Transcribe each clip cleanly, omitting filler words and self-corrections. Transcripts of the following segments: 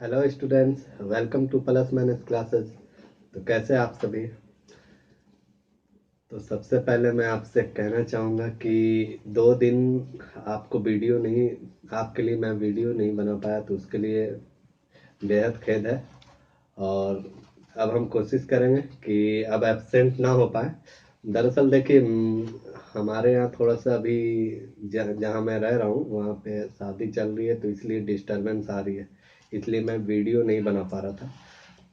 Hello students, welcome two plus minus classes. तो कैसे आप सभी। तो सबसे पहले मैं आपसे कहना चाहूँगा कि 2 दिन आपको वीडियो नहीं, आपके लिए मैं वीडियो नहीं बना पाया, तो उसके लिए बेहद खेद है। और अब हम कोशिश करेंगे कि अब एब्सेंट ना हो पाए। दरअसल देखिए, हमारे यहाँ थोड़ा सा अभी जहाँ मैं रह रहा हूँ वहाँ पे शादी चल रही है, तो इसलिए डिस्टरबेंस आ रही है, इसलिए मैं वीडियो नहीं बना पा रहा था।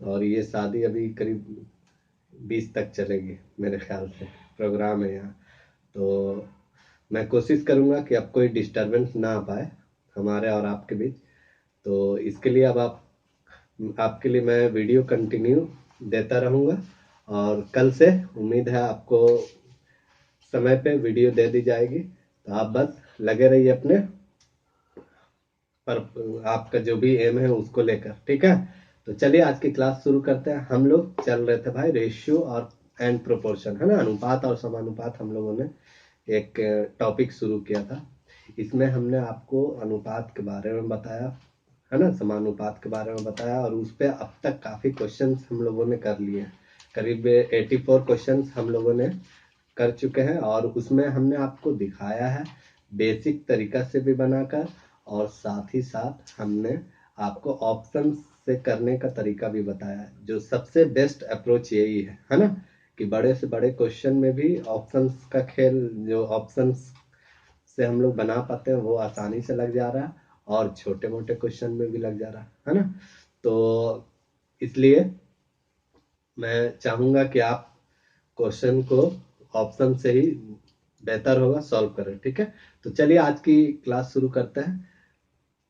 और ये शादी अभी करीब 20 तक चलेगी मेरे ख्याल से, प्रोग्राम है यहाँ। तो मैं कोशिश करूँगा कि अब कोई डिस्टरबेंस ना आ पाए हमारे और आपके बीच। तो इसके लिए अब आपके लिए मैं वीडियो कंटिन्यू देता रहूँगा, और कल से उम्मीद है आपको समय पे वीडियो दे दी जाएगी। तो आप बस लगे रहिए अपने पर, आपका जो भी एम है उसको लेकर, ठीक है। तो चलिए आज की क्लास शुरू करते हैं। हम लोग चल रहे थे भाई रेशियो और एंड प्रोपोर्शन, है ना, अनुपात और समानुपात। हम लोगों ने एक टॉपिक शुरू किया था। इसमें हमने आपको अनुपात के बारे में बताया, है ना, समानुपात के बारे में बताया, और उस पर अब तक काफ़ी क्वेश्चंस हम लोगों ने कर लिए हैं। करीब 84 क्वेश्चंस हम लोगों ने कर चुके हैं, और उसमें हमने आपको दिखाया है बेसिक तरीका से भी बनाकर, और साथ ही साथ हमने आपको ऑप्शन से करने का तरीका भी बताया है। जो सबसे बेस्ट अप्रोच यही है ना, कि बड़े से बड़े क्वेश्चन में भी ऑप्शंस का खेल, जो ऑप्शंस से हम लोग बना पाते हैं वो आसानी से लग जा रहा है, और छोटे मोटे क्वेश्चन में भी लग जा रहा है ना। तो इसलिए मैं चाहूंगा कि आप क्वेश्चन को ऑप्शन से ही बेहतर होगा सॉल्व करें, ठीक है। तो चलिए आज की क्लास शुरू करते हैं।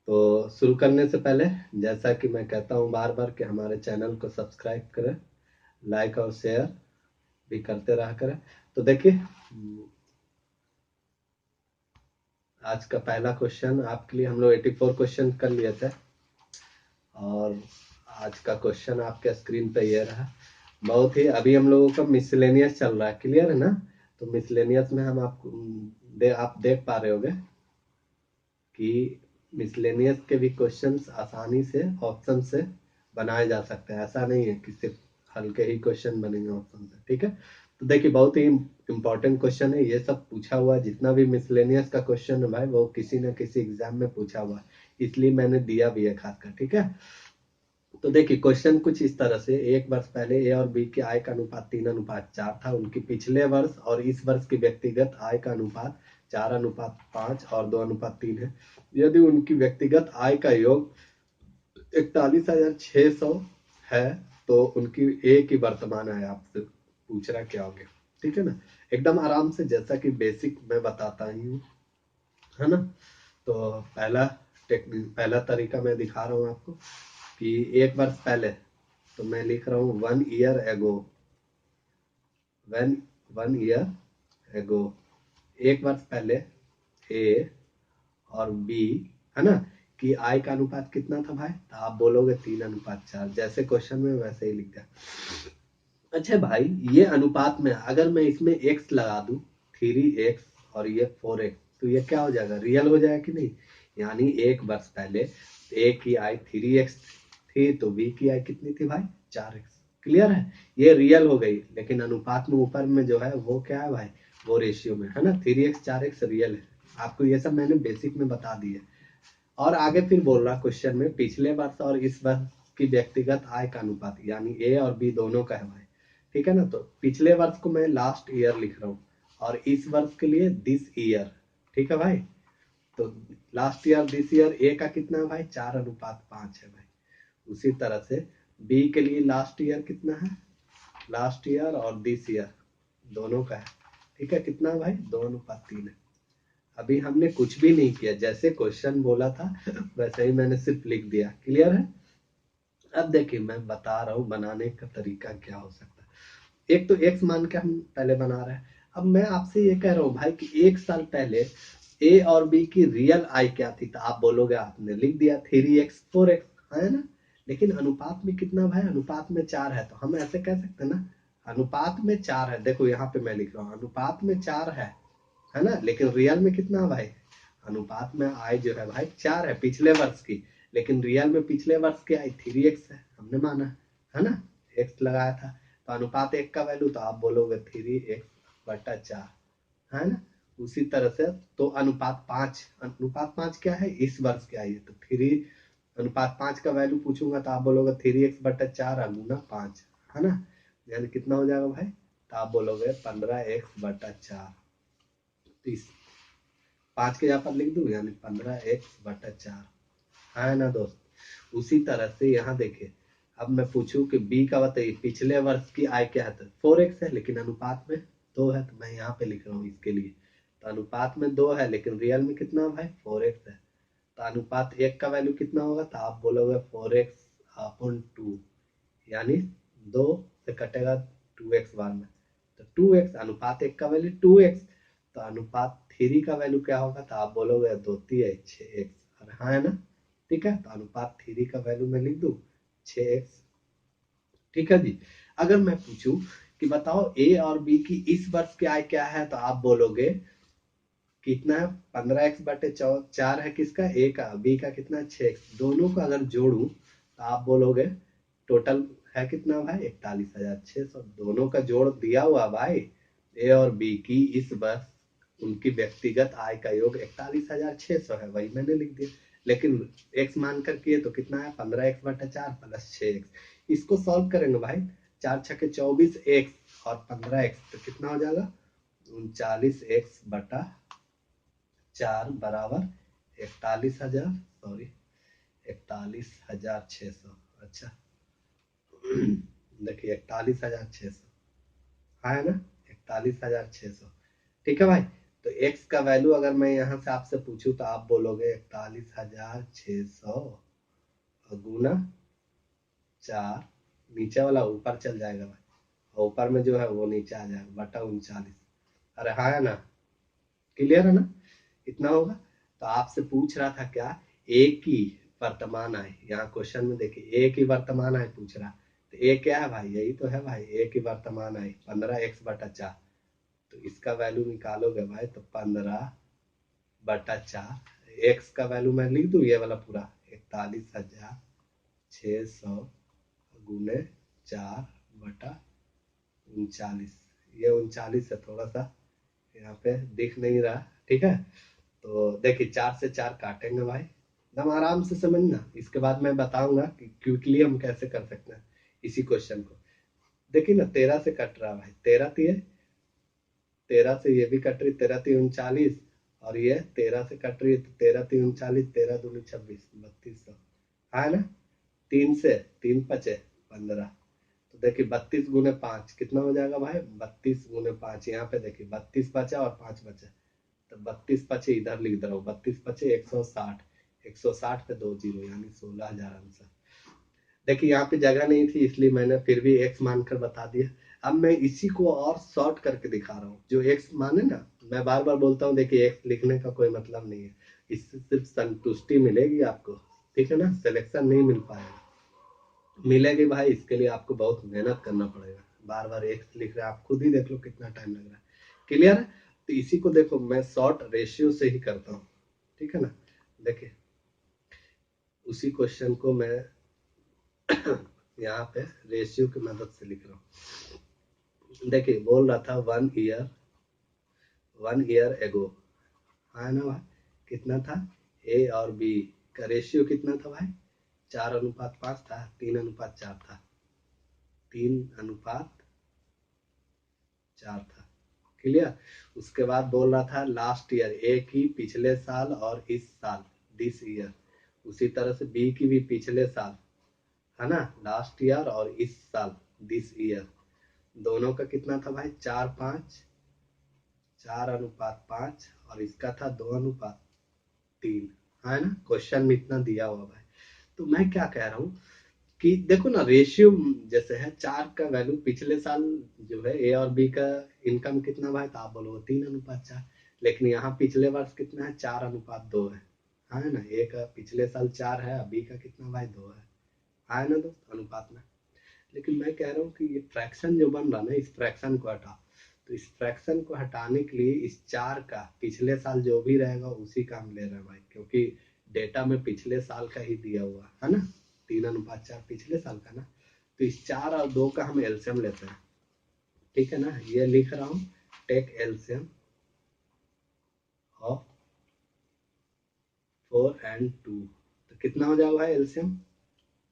तो शुरू करने से पहले, जैसा कि मैं कहता हूँ बार बार, कि हमारे चैनल को सब्सक्राइब करें, लाइक और शेयर भी करते रहा करें। तो देखिए, आज का पहला क्वेश्चन आपके लिए, हम लोग 84 क्वेश्चन कर लिए थे, और आज का क्वेश्चन आपके स्क्रीन पे ये रहा। बहुत ही, अभी हम लोगों का मिसलेनियस चल रहा है, क्लियर है ना। तो मिसलेनियस में हम आपको आप देख पा रहे होंगे कि मिसलेनियस के भी क्वेश्चंस आसानी से ऑप्शन से बनाए जा सकते हैं। ऐसा नहीं है कि सिर्फ हल्के ही क्वेश्चन बनेंगे ऑप्शन से, ठीक है। तो देखिए, बहुत ही इंपॉर्टेंट क्वेश्चन है ये सब। पूछा हुआ जितना भी मिसलेनियस का क्वेश्चन है भाई, वो किसी न किसी एग्जाम में पूछा हुआ है, इसलिए मैंने दिया भी है खासकर, ठीक है। तो देखिए, क्वेश्चन कुछ इस तरह से। एक वर्ष पहले ए और बी की आय का अनुपात 3:4 था। उनकी पिछले वर्ष और इस वर्ष की व्यक्तिगत आय का अनुपात 4:5 और 2:3 है। यदि उनकी व्यक्तिगत आय का योग 41,600 है, तो उनकी ए की वर्तमान आय आपसे पूछ रहा क्या होगी, ठीक है ना। एकदम आराम से, जैसा कि बेसिक मैं बताता ही हूँ, है ना। तो पहला तरीका मैं दिखा रहा हूँ आपको कि एक वर्ष पहले, तो मैं लिख रहा हूँ 1 year ago. One year ago, एक वर्ष पहले ए और बी, है ना, कि आय का अनुपात कितना था भाई। तो आप बोलोगे 3:4, जैसे क्वेश्चन में वैसे ही लिख दिया। अच्छा भाई, ये अनुपात में अगर मैं इसमें x लगा दूं, 3x, और ये 4x, तो ये क्या हो जाएगा, रियल हो जाएगा कि नहीं। यानी एक वर्ष पहले a की आय 3x थी, तो b की आय कितनी थी भाई, 4x। क्लियर है, ये रियल हो गई। लेकिन अनुपात में ऊपर में जो है वो क्या है भाई, वो रेशियो में है ना। 3x 4x रियल है। आपको ये सब मैंने बेसिक में बता दिया। और आगे फिर बोल रहा क्वेश्चन में, पिछले वर्ष और इस वर्ष की व्यक्तिगत आय का अनुपात, यानी ए और बी दोनों का है भाई, ठीक है ना। तो पिछले वर्ष को मैं लास्ट ईयर लिख रहा हूँ, और इस वर्ष के लिए दिस ईयर, ठीक है भाई। तो लास्ट ईयर दिस ईयर, ए का कितना है भाई, 4:5 है भाई। उसी तरह से बी के लिए लास्ट ईयर कितना है, लास्ट ईयर और दिस ईयर दोनों का है, ठीक है। कितना है भाई, 2:3 है। अभी हमने कुछ भी नहीं किया, जैसे क्वेश्चन बोला था वैसे ही मैंने सिर्फ लिख दिया। क्लियर है। अब देखिए, मैं बता रहा हूँ बनाने का तरीका क्या हो सकता है। एक तो x मान के हम पहले बना रहे हैं। अब मैं आपसे ये कह रहा हूँ भाई कि 1 साल पहले a और b की रियल आय क्या थी। तो आप बोलोगे, आपने लिख दिया 3x 4x, है ना। लेकिन अनुपात में कितना भाई, अनुपात में 4 है। तो हम ऐसे कह सकते हैं ना, अनुपात में 4 है। देखो यहाँ पे मैं लिख रहा हूँ, अनुपात में 4 है ना। लेकिन रियल में कितना है भाई, अनुपात में आय जो है भाई 4 है पिछले वर्ष की। लेकिन रियल में पिछले वर्ष क्या है 3x है, हमने माना है ना, x लगाया था, तो अनुपात 1 का वैल्यू तो आप बोलोगे 3x/4 है ना। उसी तरह से तो अनुपात 5 क्या है इस वर्ष क्या है, तो 3:5 का वैल्यू पूछूंगा तो आप बोलोगे 3x/4 गुना 5 है ना, यानी कितना हो जाएगा भाई, तो आप बोलोगे 15x/4। तो इस 5 के यहाँ पर लिख दूं, यानी 15x/4 है ना दोस्त। उसी तरह से यहाँ देखिए, अब मैं पूछूं कि b का बताइए पिछले वर्ष की आय क्या है, तो 4x है लेकिन अनुपात में 2 है, तो मैं यहाँ पे लिख रहा हूँ इसके लिए, तो अनुपात में 2 है लेकिन रियल में कितना है भाई 4x है, तो अनुपात 1 का वैल्यू कितना होगा, तो आप बोलोगे 4x/2, यानी 2 से कटेगा 2x बार में, तो 2x अनुपात 1 का वैल्यू 2x, तो अनुपात 3 का वैल्यू क्या होगा, तो आप बोलोगे 2×3=6x, और हाँ है ना, ठीक है। तो अनुपात 3 का वैल्यू मैं लिख दूं 6x, ठीक है जी। अगर मैं पूछूं कि बताओ a और b की इस वर्ष की आय क्या है, तो आप बोलोगे कितना है 15x/4 है किसका, a का, b का कितना है 6x, दोनों को अगर जोड़ूं तो आप बोलोगे टोटल है कितना भाई 41,600, दोनों का जोड़ दिया हुआ भाई, a और b की इस वर्ष उनकी व्यक्तिगत आय का योग 41,600 है, वही मैंने लिख दिया, लेकिन x मान कर किए तो कितना है 15x/4 प्लस 6x, इसको सॉल्व करेंगे भाई, 4×6 = 24x और 15x, तो कितना हो जाएगा 39x/4 बराबर 41,600, अच्छा देखिए 41,600 है ना, 41,600, ठीक है भाई। तो x का वैल्यू अगर मैं यहाँ से आपसे पूछूं तो आप बोलोगे 41,600 गुना 4, नीचे वाला ऊपर चल जाएगा भाई, और ऊपर में जो है वो नीचे आ जाएगा बटा 39, अरे हाँ है ना, क्लियर है ना, इतना होगा। तो आपसे पूछ रहा था क्या, a की वर्तमान आय, यहाँ क्वेश्चन में देखिए a की वर्तमान आय पूछ रहा, तो a क्या है भाई, यही तो है भाई a की वर्तमान आय 15x/4, तो इसका वैल्यू निकालोगे भाई तो 15/4, x का वैल्यू मैं लिख दूं ये वाला पूरा 41,600 गुने 4/39, ये 39 है, थोड़ा सा यहाँ पे दिख नहीं रहा, ठीक है। तो देखिए 4 से 4 काटेंगे भाई, एकदम आराम से समझना, इसके बाद मैं बताऊंगा कि क्विकली हम कैसे कर सकते हैं इसी क्वेश्चन को। देखिए ना 13 से कट रहा भाई, 13 से ये भी कट रही, 13×3 = 39, और ये 13 से कट रही है तो 13×3 = 39, 13×2 = 26, 3200 है ना, 3 से 3 बचे 15, तो देखिए 32 गुने 5 कितना हो जाएगा भाई, 32 गुने 5, यहाँ पे देखिए 32 बचा और 5 बचा, तो 32 बचे इधर लिख दे रहा हूँ, 32 बचे 160, 160 पे 2 जीरो यानी 16,000 आंसर। देखिए यहाँ पे जगह नहीं थी इसलिए मैंने फिर भी x मानकर बता दिया, अब मैं इसी को और शॉर्ट करके दिखा रहा हूँ, जो x माने ना, मैं बार बार बोलता हूँ देखिए x लिखने का कोई मतलब नहीं है, इससे सिर्फ संतुष्टि मिलेगी आपको, ठीक है ना, सिलेक्शन नहीं मिल पाएगा, मिलेगी भाई इसके लिए आपको बहुत मेहनत करना पड़ेगा, बार बार x लिख रहे हैं, आप खुद ही देख लो कितना टाइम लग रहा है, क्लियर है। तो इसी को देखो मैं शॉर्ट रेशियो से ही करता हूँ, ठीक है ना, देखिए उसी क्वेश्चन को मैं यहाँ पे रेशियो की मदद से लिख रहा हूँ, देखिए बोल रहा था 1 ईयर एगो, है ना भाई, कितना था a और b का रेशियो कितना था भाई 4:5 था, 3:4 था, 3:4 था, क्लियर। उसके बाद बोल रहा था लास्ट ईयर, a की पिछले साल और इस साल दिस ईयर, उसी तरह से b की भी पिछले साल है ना, लास्ट ईयर और इस साल दिस ईयर, दोनों का कितना था भाई 4:5 और इसका था 2:3, है ना, क्वेश्चन में इतना दिया हुआ भाई। तो मैं क्या कह रहा हूँ कि देखो ना रेशियो जैसे है 4 का वैल्यू, पिछले साल जो है ए और बी का इनकम कितना भाई, तो आप बोलोगे 3:4, लेकिन यहाँ पिछले वर्ष कितना है 4:2 है ना, ए का पिछले साल 4 है, बी का कितना भाई 2 है ना दोस्त, अनुपात में। लेकिन मैं कह रहा हूँ कि ये फ्रैक्शन जो बन रहा ना, इस फ्रैक्शन को हटाओ, तो इस फ्रैक्शन को हटाने के लिए इस 4 का पिछले साल जो भी रहेगा उसी का हम ले रहे हैं भाई, क्योंकि डेटा में पिछले साल का ही दिया हुआ है ना, 3:4 पिछले साल का ना, तो इस 4 और 2 का हम एलसीएम लेते हैं, ठीक है ना। ये लिख रहा हूं, टेक एलसीएम ऑफ 4 and 2, तो कितना हो जाएगा भाई एलसीएम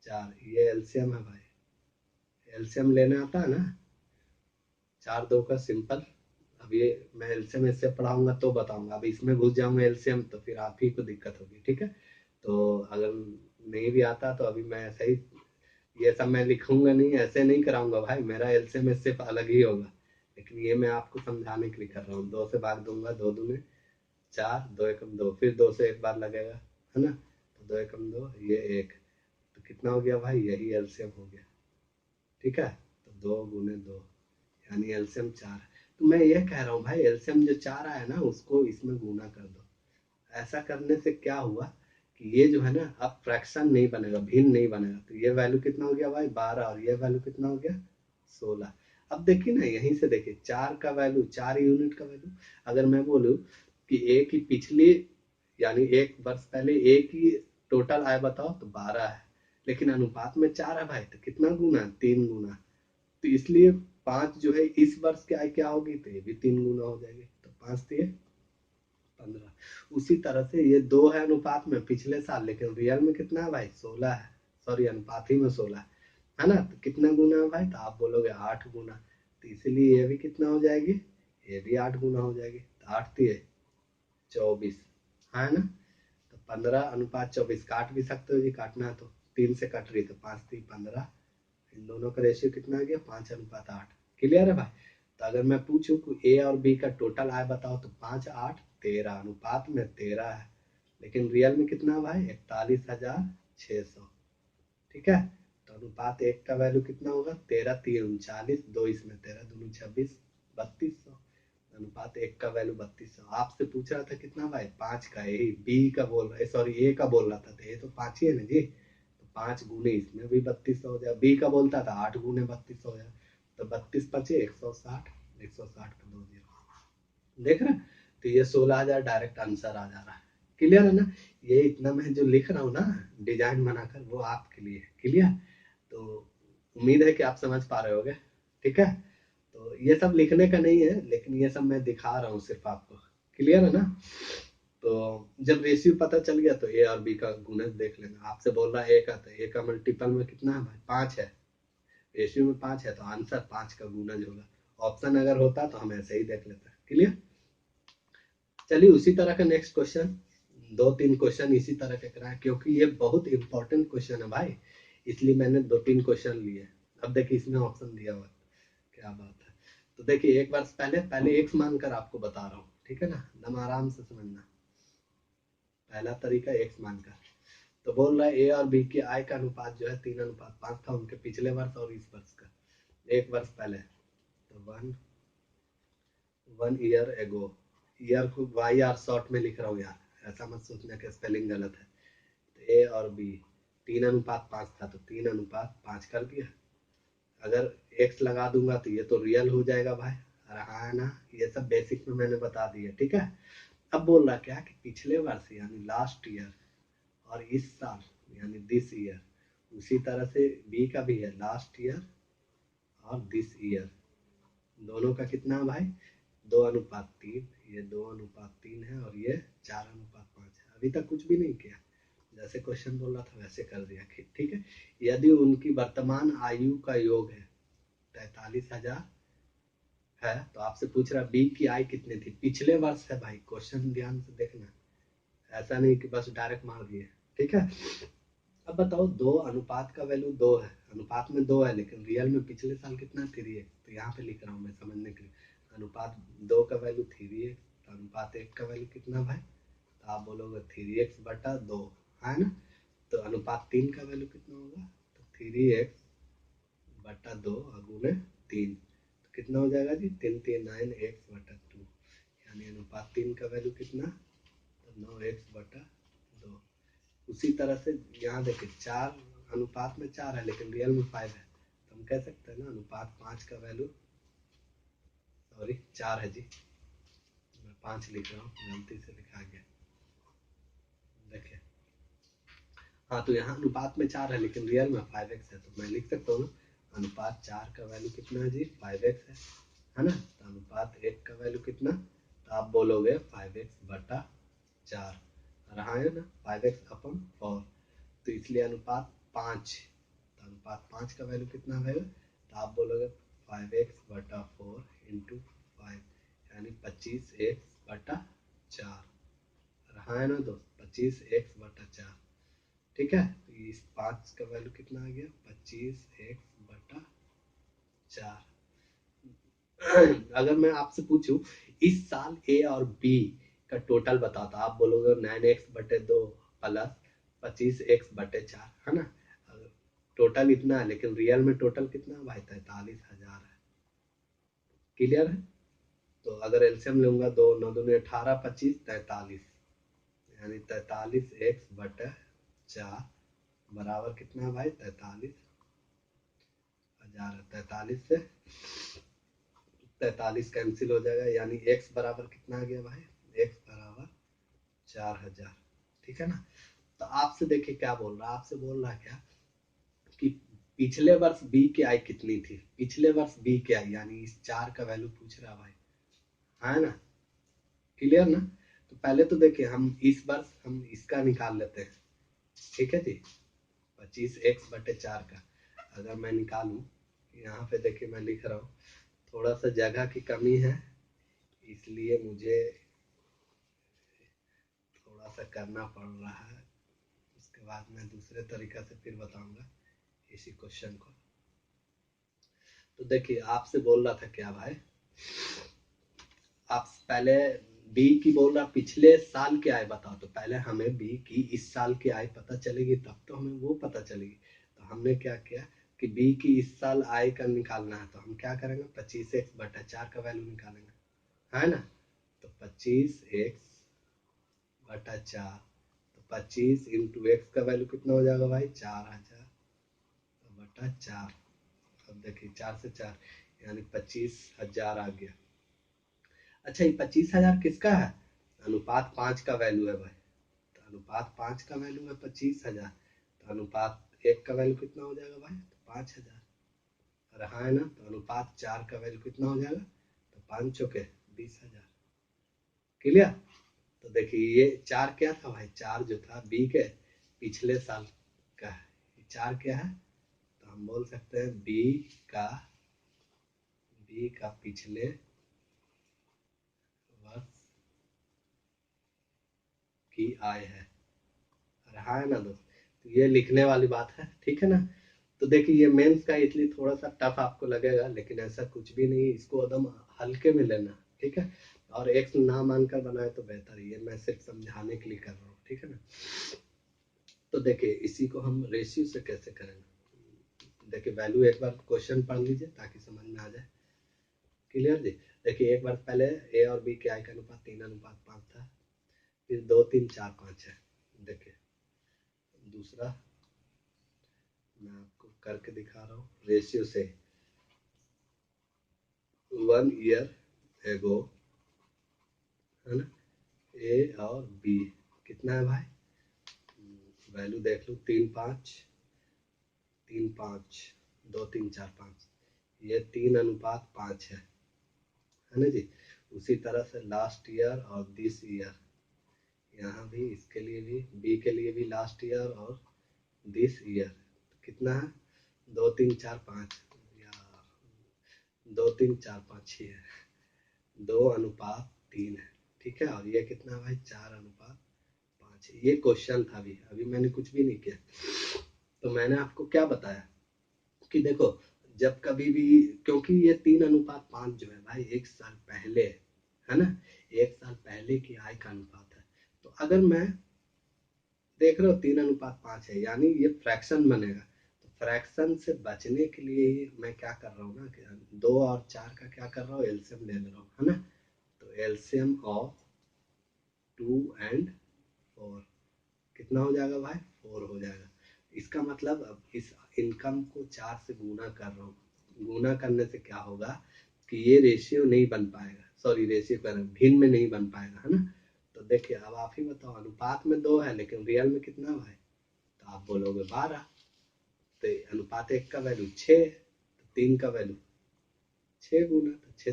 4, ये एलसीएम है भाई, एलसीएम लेने आता है ना, 4 2 का सिंपल। अब ये मैं एलसीएम इससे पढ़ाऊंगा तो बताऊंगा, अब इसमें घुस जाऊंगा एलसीएम तो फिर आप ही को दिक्कत होगी, ठीक है। तो अगर नहीं भी आता तो अभी मैं ऐसा ही, ये सब मैं लिखूंगा नहीं, ऐसे नहीं कराऊंगा भाई, मेरा एलसीएम इससे अलग ही होगा, लेकिन ये मैं आपको समझाने के लिए कर रहा हूँ। 2 से भाग दूंगा, 2 दूने 4, 2 एकम 2, फिर 2 से एक बार लगेगा, है ना, तो 2 एकम 2, ये 1, तो कितना हो गया भाई, यही एलसीएम हो गया, ठीक है। तो 2 गुने 2 यानी एलसीएम 4। तो मैं ये कह रहा हूँ भाई, एलसीएम जो 4 आया ना उसको इसमें गुना कर दो। ऐसा करने से क्या हुआ कि ये जो है ना अब फ्रैक्शन नहीं बनेगा, भिन्न नहीं बनेगा, तो ये वैल्यू कितना हो गया भाई 12, और ये वैल्यू कितना हो गया 16। अब देखिए ना, यहीं से देखिए 4 का वैल्यू, 4 यूनिट का वैल्यू, अगर मैं बोलूं कि ए की पिछली यानी 1 वर्ष पहले ए की टोटल आय बताओ तो 12 है, लेकिन अनुपात में 4 है भाई, तो कितना गुना, 3 गुना, तो इसलिए 5 जो है इस वर्ष की आय क्या होगी, तो ये भी 3 गुना हो जाएगी, तो 5 से 15। उसी तरह से ये 2 है अनुपात में पिछले साल, लेकिन रियल में कितना है भाई 16 है, सॉरी अनुपात ही में 16 है ना, तो कितना गुना है भाई, तो आप बोलोगे 8 गुना, तो इसीलिए ये भी कितना हो जाएगी, ये भी 8 गुना हो जाएगी, तो 8 दिए 24, है ना, तो 15:24 काट भी सकते हो जी, काटना है तो 3 से कट रही तो 5 3 15, इन दोनों का रेशियो कितना आ गया 5:8। क्लियर है भाई। तो अगर मैं पूछूं कि ए और बी का टोटल आय बताओ तो 5 8 13, अनुपात में 13 है, लेकिन रियल में कितना है भाई 41,600, ठीक है। तो अनुपात 1 का वैल्यू कितना होगा 13 3 39, 2 इसमें 13 दूनी 26, 3200, अनुपात 1 का वैल्यू 3200। आपसे पूछ रहा था कितना भाई 5 का, यही बी का बोल रहा है, सॉरी ए का बोल रहा था, तो ये तो 5 ही है ना जी, तो 5 गुने इसमें भी 3200 हो जाए, बी का बोलता था 8 गुने 3200 हो जाए, तो 32 पचे 160, 160 का 2 जीरो, देख रहे हैं। तो ये 16,000 डायरेक्ट आंसर आ जा रहा है, क्लियर है ना। ये इतना मैं जो लिख रहा हूँ ना डिजाइन बनाकर, वो आपके लिए क्लियर, तो उम्मीद है कि आप समझ पा रहे होगे, ठीक है। तो ये सब लिखने का नहीं है, लेकिन ये सब मैं दिखा रहा हूँ सिर्फ आपको, क्लियर है ना। तो जब रेशियो पता चल गया तो ए और बी का गुणज देख लेना, आपसे बोल रहा है ए का, तो ए का मल्टीपल में कितना है भाई 5 है, रेशियो में 5 है, तो आंसर 5 का गुणज होगा। ऑप्शन अगर होता तो हम ऐसे ही देख लेते हैं, क्लियर। चलिए उसी तरह का नेक्स्ट क्वेश्चन, 2 3 क्वेश्चन इसी तरह के कराए, क्योंकि ये बहुत इंपॉर्टेंट क्वेश्चन है भाई, इसलिए मैंने 2 3 क्वेश्चन लिए। अब देखिए इसमें ऑप्शन दिया हुआ है, क्या बात है। तो देखिए एक वर्ष पहले, पहले एक्स मानकर आपको बता रहा हूँ, ठीक है ना, एकदम आराम से समझना। पहला तरीका एक्स मानकर, तो बोल रहा है ए और बी की आय का अनुपात जो है 3:5 था उनके पिछले वर्ष और इस वर्ष का, एक वर्ष पहले, तो वन ईयर एगो, ईयर को वाई आर शॉर्ट में लिख रहा हूँ यार, ऐसा मत सोचना कि स्पेलिंग गलत है। तो ए और बी 3:5 था, तो 3:5 कर दिया, अगर एक्स लगा दूंगा तो ये तो रियल हो जाएगा भाई, हाँ ना, ये सब बेसिक में मैंने बता दिया, ठीक है। अब बोल रहा क्या कि पिछले वर्ष यानी लास्ट ईयर और इस साल यानी दिस ईयर, उसी तरह से बी का भी है लास्ट ईयर और दिस ईयर, दोनों का कितना है भाई 2:3, ये 2:3 है और ये 4:5 है। अभी तक कुछ भी नहीं किया, जैसे क्वेश्चन बोल रहा था वैसे कर दिया, ठीक है। यदि उनकी वर्तमान आयु का योग है 43,000 है, तो आपसे पूछ रहा बी की आय कितनी थी पिछले वर्ष है भाई, क्वेश्चन ध्यान से देखना, ऐसा नहीं कि बस डायरेक्ट मार दिए, ठीक है। अब बताओ 2 अनुपात का वैल्यू 2 है, अनुपात में 2 है, लेकिन रियल में पिछले साल कितना 3 है, तो यहाँ पे लिख रहा हूँ मैं समझने के लिए, अनुपात 2 का वैल्यू 3 है, तो अनुपात 1 का वैल्यू कितना भाई, तो आप बोलोगे 3x/2, है ना। तो अनुपात 3 का वैल्यू कितना होगा, तो 3x/2 गुने 3, तो कितना हो जाएगा जी 3 3 9x/2, यानी अनुपात 3 का वैल्यू कितना, तो 9x/2। उसी तरह से यहाँ देखिए 4 अनुपात में 4 है, लेकिन रियल में 5 है, तो हम कह सकते हैं ना अनुपात 5 का वैल्यू, सॉरी 4 है जी, मैं 5 लिख रहा हूँ, गलती से लिखा गया, देखिए हाँ तो यहाँ अनुपात में 4 है लेकिन रियल में 5x है, तो मैं लिख सकता हूँ ना अनुपात 4 का वैल्यू कितना है जी 5x है ना। तो अनुपात 1 का वैल्यू कितना, तो आप बोलोगे 5x बटा 4 रहा है ना 5x अपन 4, तो इसलिए अनुपात 5, तो अनुपात 5 का वैल्यू कितना है, तो आप बोलोगे 5x बटा 4 इंटू 5 यानी 25x बटा 4 रहा है ना दोस्त 25x बटा 4। ठीक है, तो इस 5 का वैल्यू कितना आ गया 25x बटा 4। अगर मैं आपसे पूछूं इस साल ए और बी का टोटल बताओ तो आप बोलोगे 9x बटे 2 प्लस 25x बटे 4 है ना। टोटल इतना है लेकिन रियल में टोटल कितना है भाई 43,000 है। क्लियर है, तो अगर एलसीएम लूंगा 2 9 दूनी 18 25 43 यानी 43x बटे 4 बराबर कितना है भाई 43,000 है। 43 से 43 कैंसिल हो जाएगा यानी x बराबर कितना आ गया भाई x बराबर 4,000। ठीक है ना, तो आपसे देखिए क्या बोल रहा है, आपसे बोल रहा है क्या कि पिछले वर्ष b की आय कितनी थी, पिछले वर्ष b की आय यानी इस 4 का वैल्यू पूछ रहा है भाई, है ना। क्लियर ना, तो पहले तो देखिए हम इस वर्ष हम इसका निकाल लेते हैं। ठीक है जी 25x बटे 4 का अगर मैं निकालूं, यहाँ पे देखिए मैं लिख रहा हूँ, थोड़ा सा जगह की कमी है इसलिए मुझे थोड़ा सा करना पड़ रहा है, उसके बाद मैं दूसरे तरीका से फिर बताऊंगा इसी क्वेश्चन को। तो देखिए आपसे बोल रहा था क्या भाई, आप पहले बी की बोल रहा पिछले साल की आय बताओ, तो पहले हमें बी की इस साल की आय पता चलेगी तब तो हमें वो पता चलेगी। तो हमने क्या किया कि बी की इस साल आय का निकालना है, तो हम क्या करेंगे 25x बटा 4 का वैल्यू निकालेंगे, है ना। तो 25x बटा 4, तो 25 इंटू एक्स का वैल्यू कितना हो जाएगा भाई 4,000 बटा 4। अब देखिए 4 से 4 यानी 25,000 आ गया। अच्छा ये 25,000 किसका है, अनुपात 5 का वैल्यू है भाई, तो अनुपात 5 का वैल्यू है 25,000, तो अनुपात 1 का वैल्यू कितना हो जाएगा भाई तो 5,000 रहा है ना। तो अनुपात 4 का वैल्यू कितना हो जाएगा तो 5 चौके 20,000। क्लियर, तो देखिए ये 4 क्या था भाई, 4 जो था बी के पिछले साल का है, 4 क्या है तो हम बोल सकते हैं बी का पिछले वर्ष की आय है रहा है ना दोस्त। तो ये लिखने वाली बात है, ठीक है ना। तो देखिए ये मेंस का इसलिए थोड़ा सा टफ आपको लगेगा लेकिन ऐसा कुछ भी नहीं, इसको एकदम हल्के में लेना, ठीक है। और एक्स ना मानकर बनाए तो बेहतर है, ये मैं सिर्फ समझाने के लिए कर रहा हूँ, ठीक है ना। तो देखिए इसी को हम रेशियो से कैसे करेंगे, देखिए वैल्यू एक बार क्वेश्चन पढ़ लीजिए ताकि समझ में आ जाए। क्लियर जी, देखिए एक बार पहले ए और बी के आय का अनुपात 3:5 था, फिर 2 3 4 5 है। देखिए दूसरा मैं आपको करके दिखा रहा हूँ रेशियो से। 1 ईयर एगो है ना, ए और बी कितना है भाई, वैल्यू देख लो 3 5 3 5 2 3 4 5, ये 3:5 है ना जी। उसी तरह से लास्ट ईयर और दिस ईयर, यहाँ भी इसके लिए भी बी के लिए भी लास्ट ईयर और दिस ईयर कितना है 2 3 4 5 यार 2 3 4 5 6 है, 2:3 है। ठीक है, और ये कितना है भाई 4:5 है। ये क्वेश्चन था, अभी अभी मैंने कुछ भी नहीं किया। तो मैंने आपको क्या बताया कि देखो जब कभी भी, क्योंकि ये 3:5 जो है भाई 1 साल पहले है ना, 1 साल पहले की आय का अनुपात है। तो अगर मैं देख रहे हो 3:5 है यानी ये फ्रैक्शन बनेगा, तो फ्रैक्शन से बचने के लिए ही मैं क्या कर रहा हूँ ना कि 2 और 4 का क्या कर रहा हूँ एलसीएम ले ले रहा हूँ, है ना। तो एलसीएम ऑफ 2 and 4 कितना हो जाएगा भाई 4 हो जाएगा। इसका मतलब अब इस इनकम को 4 से गुना कर रहा हूँ, गुना करने से क्या होगा कि ये रेशियो नहीं बन पाएगा, सॉरी रेशियो कर भिन्न में नहीं बन पाएगा, है ना। तो देखिए अब आप ही बताओ अनुपात में 2 है लेकिन रियल में कितना भाई, तो तो आप बोलोगे 12। तो अनुपात 1 का वैल्यू 6, तो 3 का वैल्यू 6 गुना, तो 6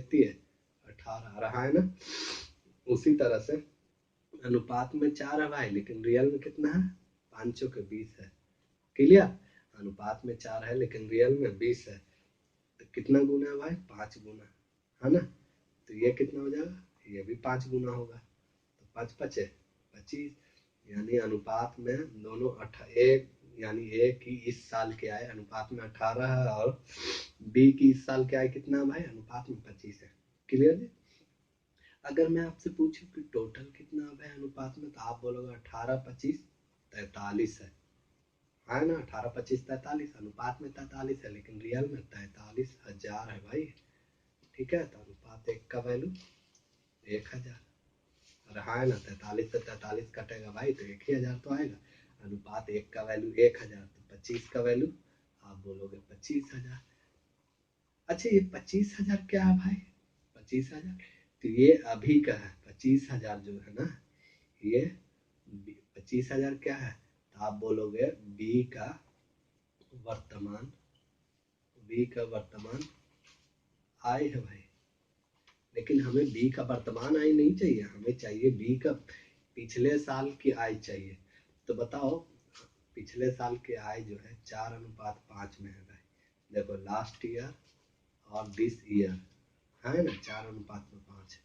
18 रहा है ना। उसी तरह से अनुपात में 4 है भाई, लेकिन रियल में कितना है, 5 के 20 है। क्लियर, अनुपात में 4 है लेकिन रियल में 20 है, तो कितना गुना है भाई, 5 गुना है ना। तो ये कितना हो जाएगा, ये भी 5 गुना होगा, तो 5 पचे 25, यानी अनुपात में दोनों एक, यानी ए की इस साल के आए अनुपात में 18 है, और बी की इस साल के आए कितना है भाई, अनुपात में 25 है। क्लियर जी। अगर मैं आपसे पूछूं कि टोटल कितना है अनुपात में, तो आप बोलोगे 18 25 43 है ना। 18 25 43, अनुपात में 43 है लेकिन रियल में 43,000 है भाई। ठीक है, तो अनुपात 1 का वैल्यू 1000 रहा है ना। 43 से 43 कटेगा भाई तो 1000 तो आएगा। अनुपात 1 का वैल्यू 1000, तो 25 का वैल्यू आप बोलोगे 25,000। अच्छा, ये 25,000 क्या है भाई, 25,000 तो ये अभी का है। 25,000 जो है ना, ये 25,000 क्या है, तो आप बोलोगे बी का वर्तमान आय है भाई। लेकिन हमें बी का वर्तमान आय नहीं चाहिए, हमें चाहिए बी का पिछले साल की आय चाहिए। तो बताओ, पिछले साल की आय जो है 4:5 में है भाई। देखो लास्ट ईयर और दिस ईयर है ना, 4:5 है,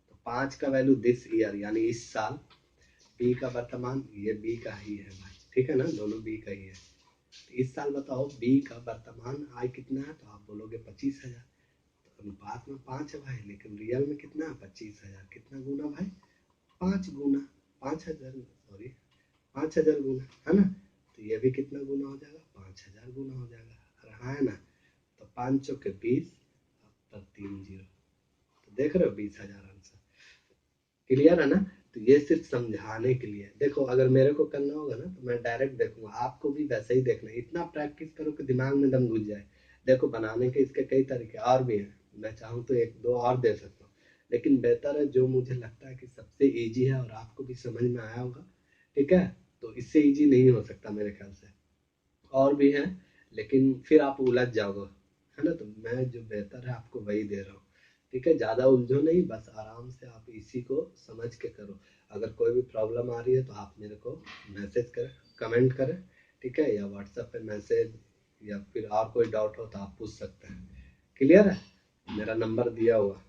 तो 5 का वैल्यू दिस ईयर यानी इस साल, बी का वर्तमान ये बी का ही है भाई। ठीक है ना, दोनों बी का ही है। तो इस साल बताओ बी का वर्तमान आय कितना है, तो आप बोलोगे 25,000। तो अनुपात में 5 है भाई, लेकिन रियल में कितना है, 25,000। कितना गुना भाई, 5 गुना, 5,000 सॉरी 5,000 गुना है ना। तो ये भी कितना गुना हो जाएगा, 5,000 गुना हो जाएगा, रहा है ना। तो 5 चौके 20 पर 3 0, तो देख रहे हो 20,000 आंसर। क्लियर है ना। तो ये सिर्फ समझाने के लिए। देखो अगर मेरे को करना होगा ना तो मैं डायरेक्ट देखूंगा, आपको भी वैसे ही देखना है। इतना प्रैक्टिस करो कि दिमाग में दम घुस जाए। देखो बनाने के इसके कई तरीके और भी हैं, मैं चाहूँ तो 1 2 और दे सकता हूँ, लेकिन बेहतर है जो मुझे लगता है कि सबसे ईजी है और आपको भी समझ में आया होगा। ठीक है, तो इससे ईजी नहीं हो सकता मेरे ख्याल से। और भी हैं लेकिन फिर आप उलझ जाओगे, है ना। तो मैं जो बेहतर है आपको वही दे रहा हूँ। ठीक है, ज़्यादा उलझो नहीं, बस आराम से आप इसी को समझ के करो। अगर कोई भी प्रॉब्लम आ रही है तो आप मेरे को मैसेज करें, कमेंट करें, ठीक है, या व्हाट्सएप पे मैसेज, या फिर और कोई डाउट हो तो आप पूछ सकते हैं। क्लियर है, मेरा नंबर दिया हुआ,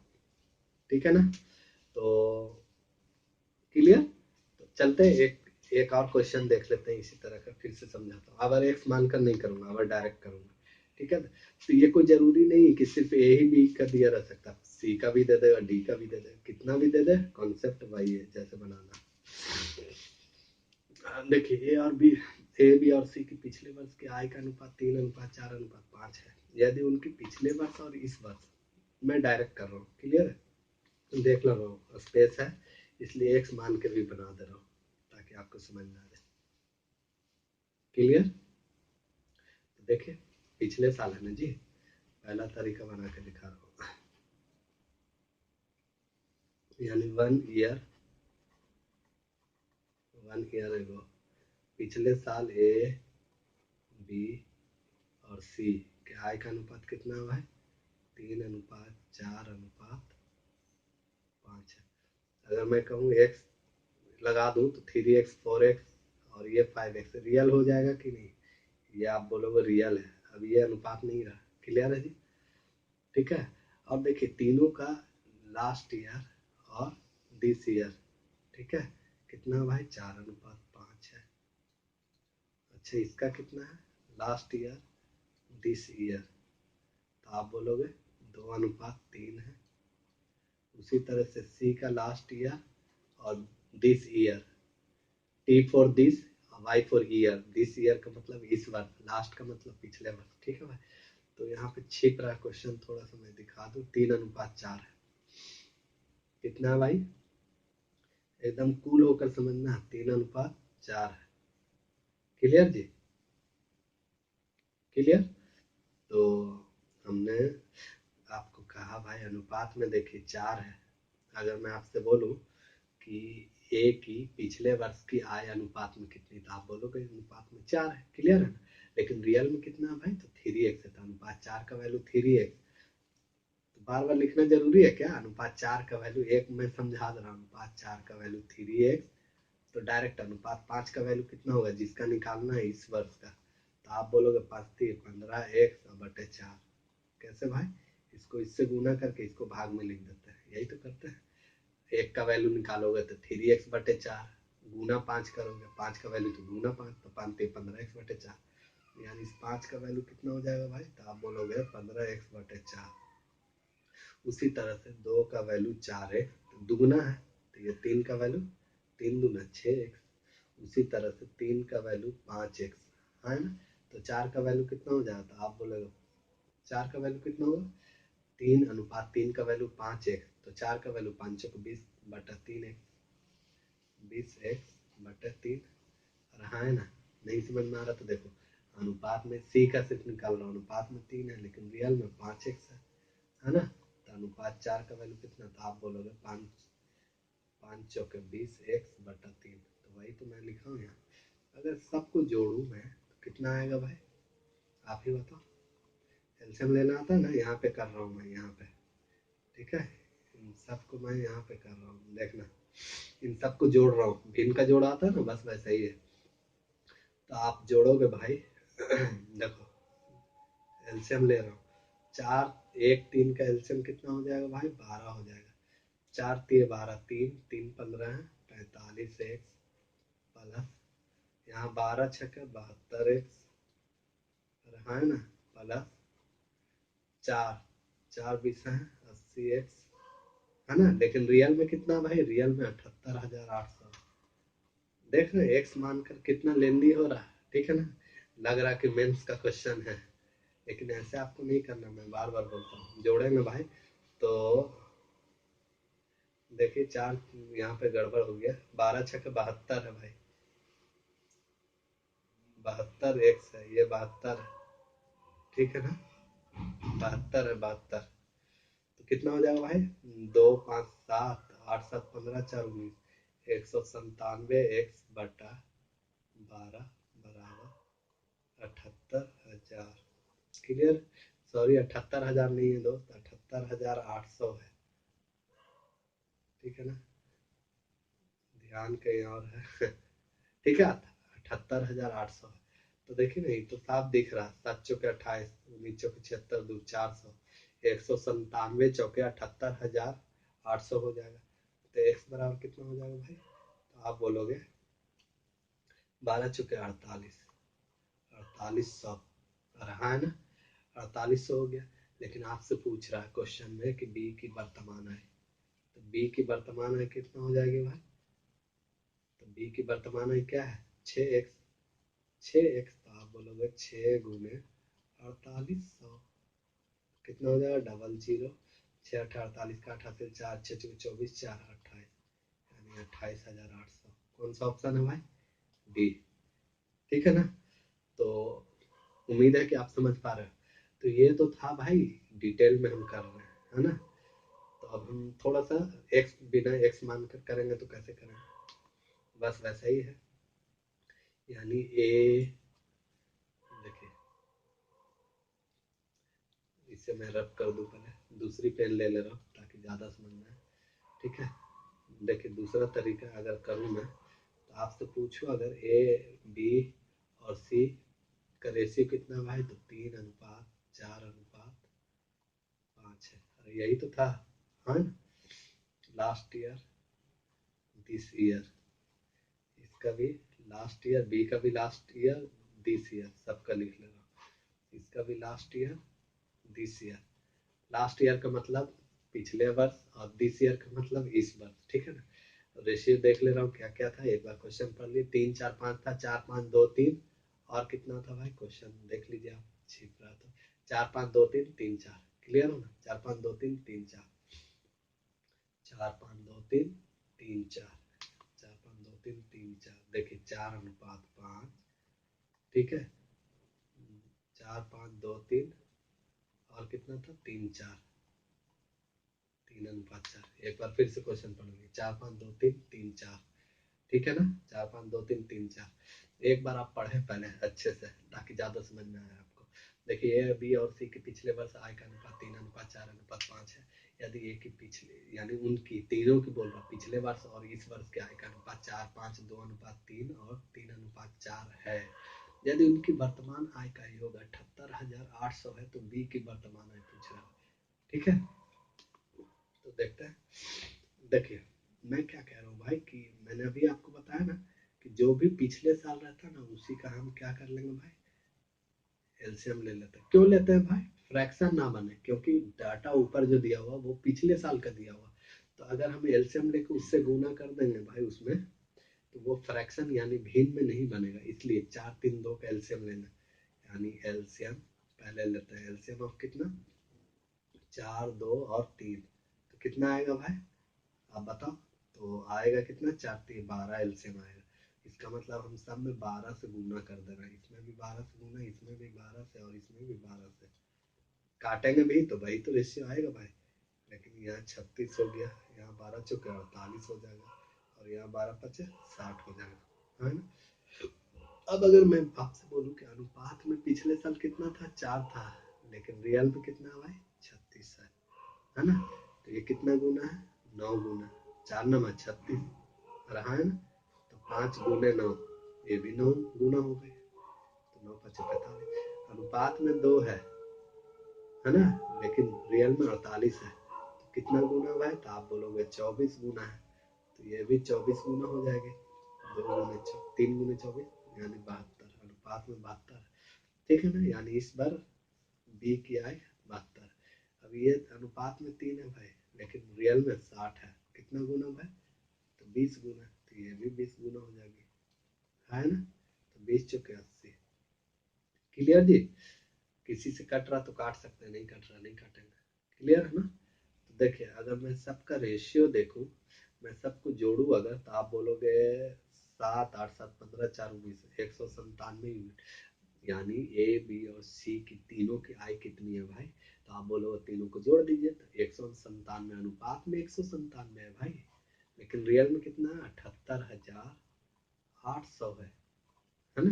ठीक है ना। तो क्लियर, तो चलते हैं एक और क्वेश्चन देख लेते हैं इसी तरह का, फिर से समझाता हूँ। अब एक्स मानकर नहीं करूंगा, अब डायरेक्ट करूंगा। ठीक है, तो ये कोई जरूरी नहीं कि सिर्फ ए ही बी का दिया रह सकता, सी का भी दे दे और डी का भी दे दे, कितना भी दे दे, कॉन्सेप्ट वही है जैसे बनाना। देखिए ए बी और सी की पिछले वर्ष के आय का अनुपात 3:4:5 है। यदि उनकी पिछले वर्ष और इस वर्ष, मैं डायरेक्ट कर रहा हूँ। क्लियर है, देख लो रहा हूँ, स्पेस है इसलिए एक्स मान के भी बना दे रहा हूँ ताकि आपको समझ में आ जाए। क्लियर, तो देखिए पिछले साल है ना जी, पहला तरीका बना के दिखा रहा हूँ, यानी 1 ईयर एगो, पिछले साल ए बी और सी के आय का अनुपात कितना हुआ है, 3:4:5 है। अगर मैं कहूँ एक्स लगा दूँ तो 3x 4x और ये 5x रियल हो जाएगा कि नहीं, ये आप बोलोगे रियल है। अब ये अनुपात नहीं रहा। क्लियर है जी। ठीक है, और देखिए तीनों का लास्ट ईयर और दिस ईयर, ठीक है, कितना भाई 4:5 है। अच्छा, इसका कितना है, लास्ट ईयर दिस ईयर, तो आप बोलोगे 2:3 है। उसी तरह से सी का लास्ट ईयर और this year, T for this, Y for year, this year का मतलब इस वर्ष, लास्ट का मतलब पिछले वर्ष। ठीक है भाई, तो यहाँ पे छिप रहा क्वेश्चन, थोड़ा सा मैं दिखा दूं। 3:4 है, कितना है भाई, एकदम कूल होकर समझना, 3:4 है। क्लियर जी, क्लियर। तो हमने आपको कहा भाई अनुपात में देखिए 4 है। अगर मैं आपसे बोलूं कि ए की पिछले वर्ष की आय अनुपात में कितनी, तो आप बोलोगे अनुपात में 4 है, क्लियर है ना। लेकिन रियल में कितना है भाई, तो 3x है, तो अनुपात 4 का वैल्यू 3x। तो बार बार लिखना जरूरी है क्या, अनुपात 4 का वैल्यू, एक मैं समझा दे रहा हूँ, अनुपात 4 का वैल्यू 3x, तो डायरेक्ट अनुपात 5 का वैल्यू कितना होगा जिसका निकालना है इस वर्ष का, तो आप बोलोगे 5×3 = 15x/4। कैसे भाई, इसको इससे गुना करके इसको भाग में लिख देते हैं, यही तो करते हैं। एक का वैल्यू निकालोगे तो 3x/4, गुना 5 करोगे, 5 का वैल्यू तो गुना 5, तो 5×3 = 15x/4, यानी इस 5 का वैल्यू कितना हो जाएगा भाई, तो आप बोलोगे 15x/4। उसी तरह से 2 का वैल्यू 4x, तो दुगुना है, तो ये 3 का वैल्यू 3×2 = 6x। उसी तरह से 3 का वैल्यू 5x है ना, तो 4 का वैल्यू कितना हो जाएगा, तो आप बोलोगे 4 का वैल्यू कितना होगा, 3:3 का वैल्यू 5x, तो 4 का वैल्यू 5×20/3x, 20x/3। रहा है ना, नहीं समझ में आ रहा तो देखो, अनुपात में सी का सिर्फ निकाल रहा हूँ, अनुपात में 3 है लेकिन रियल में 5x है ना, तो अनुपात 4 का वैल्यू कितना, तो आप बोलोगे 5×5=20x/3, तो वही तो मैं लिखा हूँ यहाँ। अगर सबको जोड़ू मैं तो कितना आएगा भाई, आप ही बताओ। एलसीएम लेना आता है ना, यहाँ पे कर रहा हूँ मैं, यहाँ पे, ठीक है, इन सबको मैं यहाँ पे कर रहा हूँ, देखना इन सबको जोड़ रहा हूँ, भिन्न का जोड़ आता है ना, बस वैसा ही है। तो आप जोड़ोगे भाई देखो एलसीएम ले रहा हूँ, 4 1 3 का एलसीएम कितना हो जाएगा भाई, 12 हो जाएगा। 4×3 = 12, 3 15 है 45x, प्लस यहाँ 12×6 = 72x रहा है ना, प्लस 4 4×20 है 80x है ना। लेकिन रियल में कितना भाई, रियल में 78,800। देख रहे एक्स मानकर कितना लेंदी हो रहा है, ठीक है ना। लग रहा कि मेंस का क्वेश्चन है, लेकिन ऐसे आपको नहीं करना, मैं बार बार बोलता हूँ। जोड़ेंगे भाई तो देखिए 4 यहाँ पे गड़बड़ हो गया, 12×6 = 72 है भाई, 72x है, ये 72 है, ठीक है ना, 72 है, 72। तो कितना हो जाएगा भाई, 2 5 7 8 7 15 4 19, 197x/12 = 78,000। क्लियर, सॉरी 78,000 नहीं है दोस्त, 78,800 है, ठीक है ना, ध्यान कहीं और है ठीक है, 78,800 है। तो देखिए नहीं तो साफ दिख रहा, 7×4 = 28, 19×76 2 400, 147 × 78,800 हो जाएगा। तो x बराबर कितना हो जाएगा भाई, तो आप बोलोगे 12×48 4800 रहा है ना, 4800 हो गया। लेकिन आपसे पूछ रहा है क्वेश्चन में कि बी की वर्तमान आय, तो बी की वर्तमान आय कितना हो जाएगी भाई, तो बी की वर्तमान आय क्या है 6x, 6x, तो आप बोलोगे 6×4800 कितना हो जाएगा, 00 6×48 का 88 4 6×24 4 28, यानी 28,800। कौन सा ऑप्शन है भाई, डी, ठीक है ना। तो उम्मीद है कि आप समझ पा रहे हो। तो ये तो था भाई, डिटेल में हम कर रहे हैं, है ना। तो अब हम थोड़ा सा x बिना x मानकर करेंगे तो कैसे करेंगे, बस वैसा ही है, यानी a, देखिए इसे मैं रब कर दूं, पहले दूसरी पेन ले ले रहा हूँ ताकि ज़्यादा समझ में आए, ठीक है। देखिए दूसरा तरीका अगर करूँ मैं, तो आपसे पूछूं अगर a b और c का रेशियो कितना भाई, तो 3:4:5 है। अरे यही तो था, हाँ, लास्ट ईयर दिस ईयर, इसका भी लास्ट ईयर, बी का भी लास्ट ईयर दिस ईयर, सबका लिख ले रहा हूँ, इसका भी last year this year. Last year का मतलब पिछले वर्ष और दिस ईयर का मतलब इस वर्ष, ठीक है ना। रेशियो देख ले रहा हूँ क्या क्या था, एक बार क्वेश्चन पढ़ लिए, 3 4 5 था, 4 5 2 3, और कितना था भाई, क्वेश्चन देख लीजिए आप, छिप रहा था, 4 5 2 3 3 4, क्लियर हो ना, 4 5 2 3 3 4, 4 5 2 3 3 4, 4 5 2 3 3 4, देखिए 4:5, ठीक है, 4 5 2 3, और कितना था 3 4, 3:4। एक बार फिर से क्वेश्चन पढ़ेंगे, 4 5 2 3 3 4, ठीक है ना, 4 5 2 3 3 4। एक बार आप पढ़े पहले अच्छे से ताकि ज्यादा समझ में आए आपको। देखिए ए बी और सी के पिछले वर्ष आय का अनुपात 3:4:5 है। यदि ए की पिछले यानी उनकी तीनों की बोल रहा पिछले वर्ष और इस वर्ष के आय का अनुपात 4:5 2:3 और 3:4 है। यदि उनकी वर्तमान आय का योग 78,800 है तो बी की वर्तमान आय पूछ रहा है। ठीक है, तो देखते हैं। देखिए मैं क्या कह रहा हूँ भाई कि मैंने अभी आपको बताया ना कि जो भी पिछले साल रहता ना उसी का हम क्या कर लेंगे भाई, एलसीएम ले लेते हैं। क्यों लेते हैं भाई, फ्रैक्शन ना बने, क्योंकि डाटा ऊपर जो दिया हुआ वो पिछले साल का दिया हुआ, तो अगर हम एलसीएम लेके उससे गुना कर देंगे भाई उसमें, तो वो फ्रैक्शन यानी भिन्न में नहीं बनेगा। इसलिए 4 3 2 का एलसीएम लेना, यानी एलसीएम पहले लेते हैं। एलसीएम ऑफ कितना, 4 2 और 3, तो कितना आएगा भाई आप बताओ। तो आएगा कितना, 4 3 12 एलसीएम आएगा। इसका मतलब हम सब में 12 से गुना कर दे रहे हैं, इसमें भी 12 से गुना, इसमें भी 12 से और इसमें भी 12 से। काटेंगे भी तो वही तो रेशियो आएगा भाई। लेकिन यहाँ 36 हो गया, यहाँ 12 चौके 48 हो जाएगा, और यहाँ 12 पचे 60 हो जाएगा, है ना। अब अगर मैं आपसे बोलूं कि अनुपात में पिछले साल कितना था, 4 था, लेकिन रियल में कितना है भाई, 36 है ना। तो ये कितना गुना है, 9 गुना, 4 9 36 रहा है ना, तो 5 गुने 9, ये भी 9 गुना हो गए, तो 9 5 45। अनुपात में 2 है ना, लेकिन रियल में 48 है, तो कितना गुना हुआ है, तो आप बोलोगे 24 गुना है, तो ये भी 24 गुना हो जाएंगे। 2 गुने 3 गुने 24 यानी 72, अनुपात में 72, ठीक है ना। यानी इस बार बी की आय 72। अब ये अनुपात में 3 है भाई, लेकिन रियल में 60 है, कितना गुना भाई, तो 20 गुना, तो ये भी 20 गुना हो जाएगी, है ना। तो 20 चौके 80। क्लियर जी, किसी से कट रहा तो काट सकते हैं, नहीं कट रहा नहीं काटेंगे। क्लियर है ना। तो देखिए अगर मैं सबका रेशियो देखूं, मैं सबको जोड़ू अगर, तो आप बोलोगे 7 8 7 15 4 19 197 यूनिट। यानी ए बी और सी की तीनों की आय कितनी है भाई, तो आप बोलोगे तीनों को जोड़ दीजिए, तो 197 अनुपात में 197 है भाई, लेकिन रियल में कितना है, 78,800 है ना।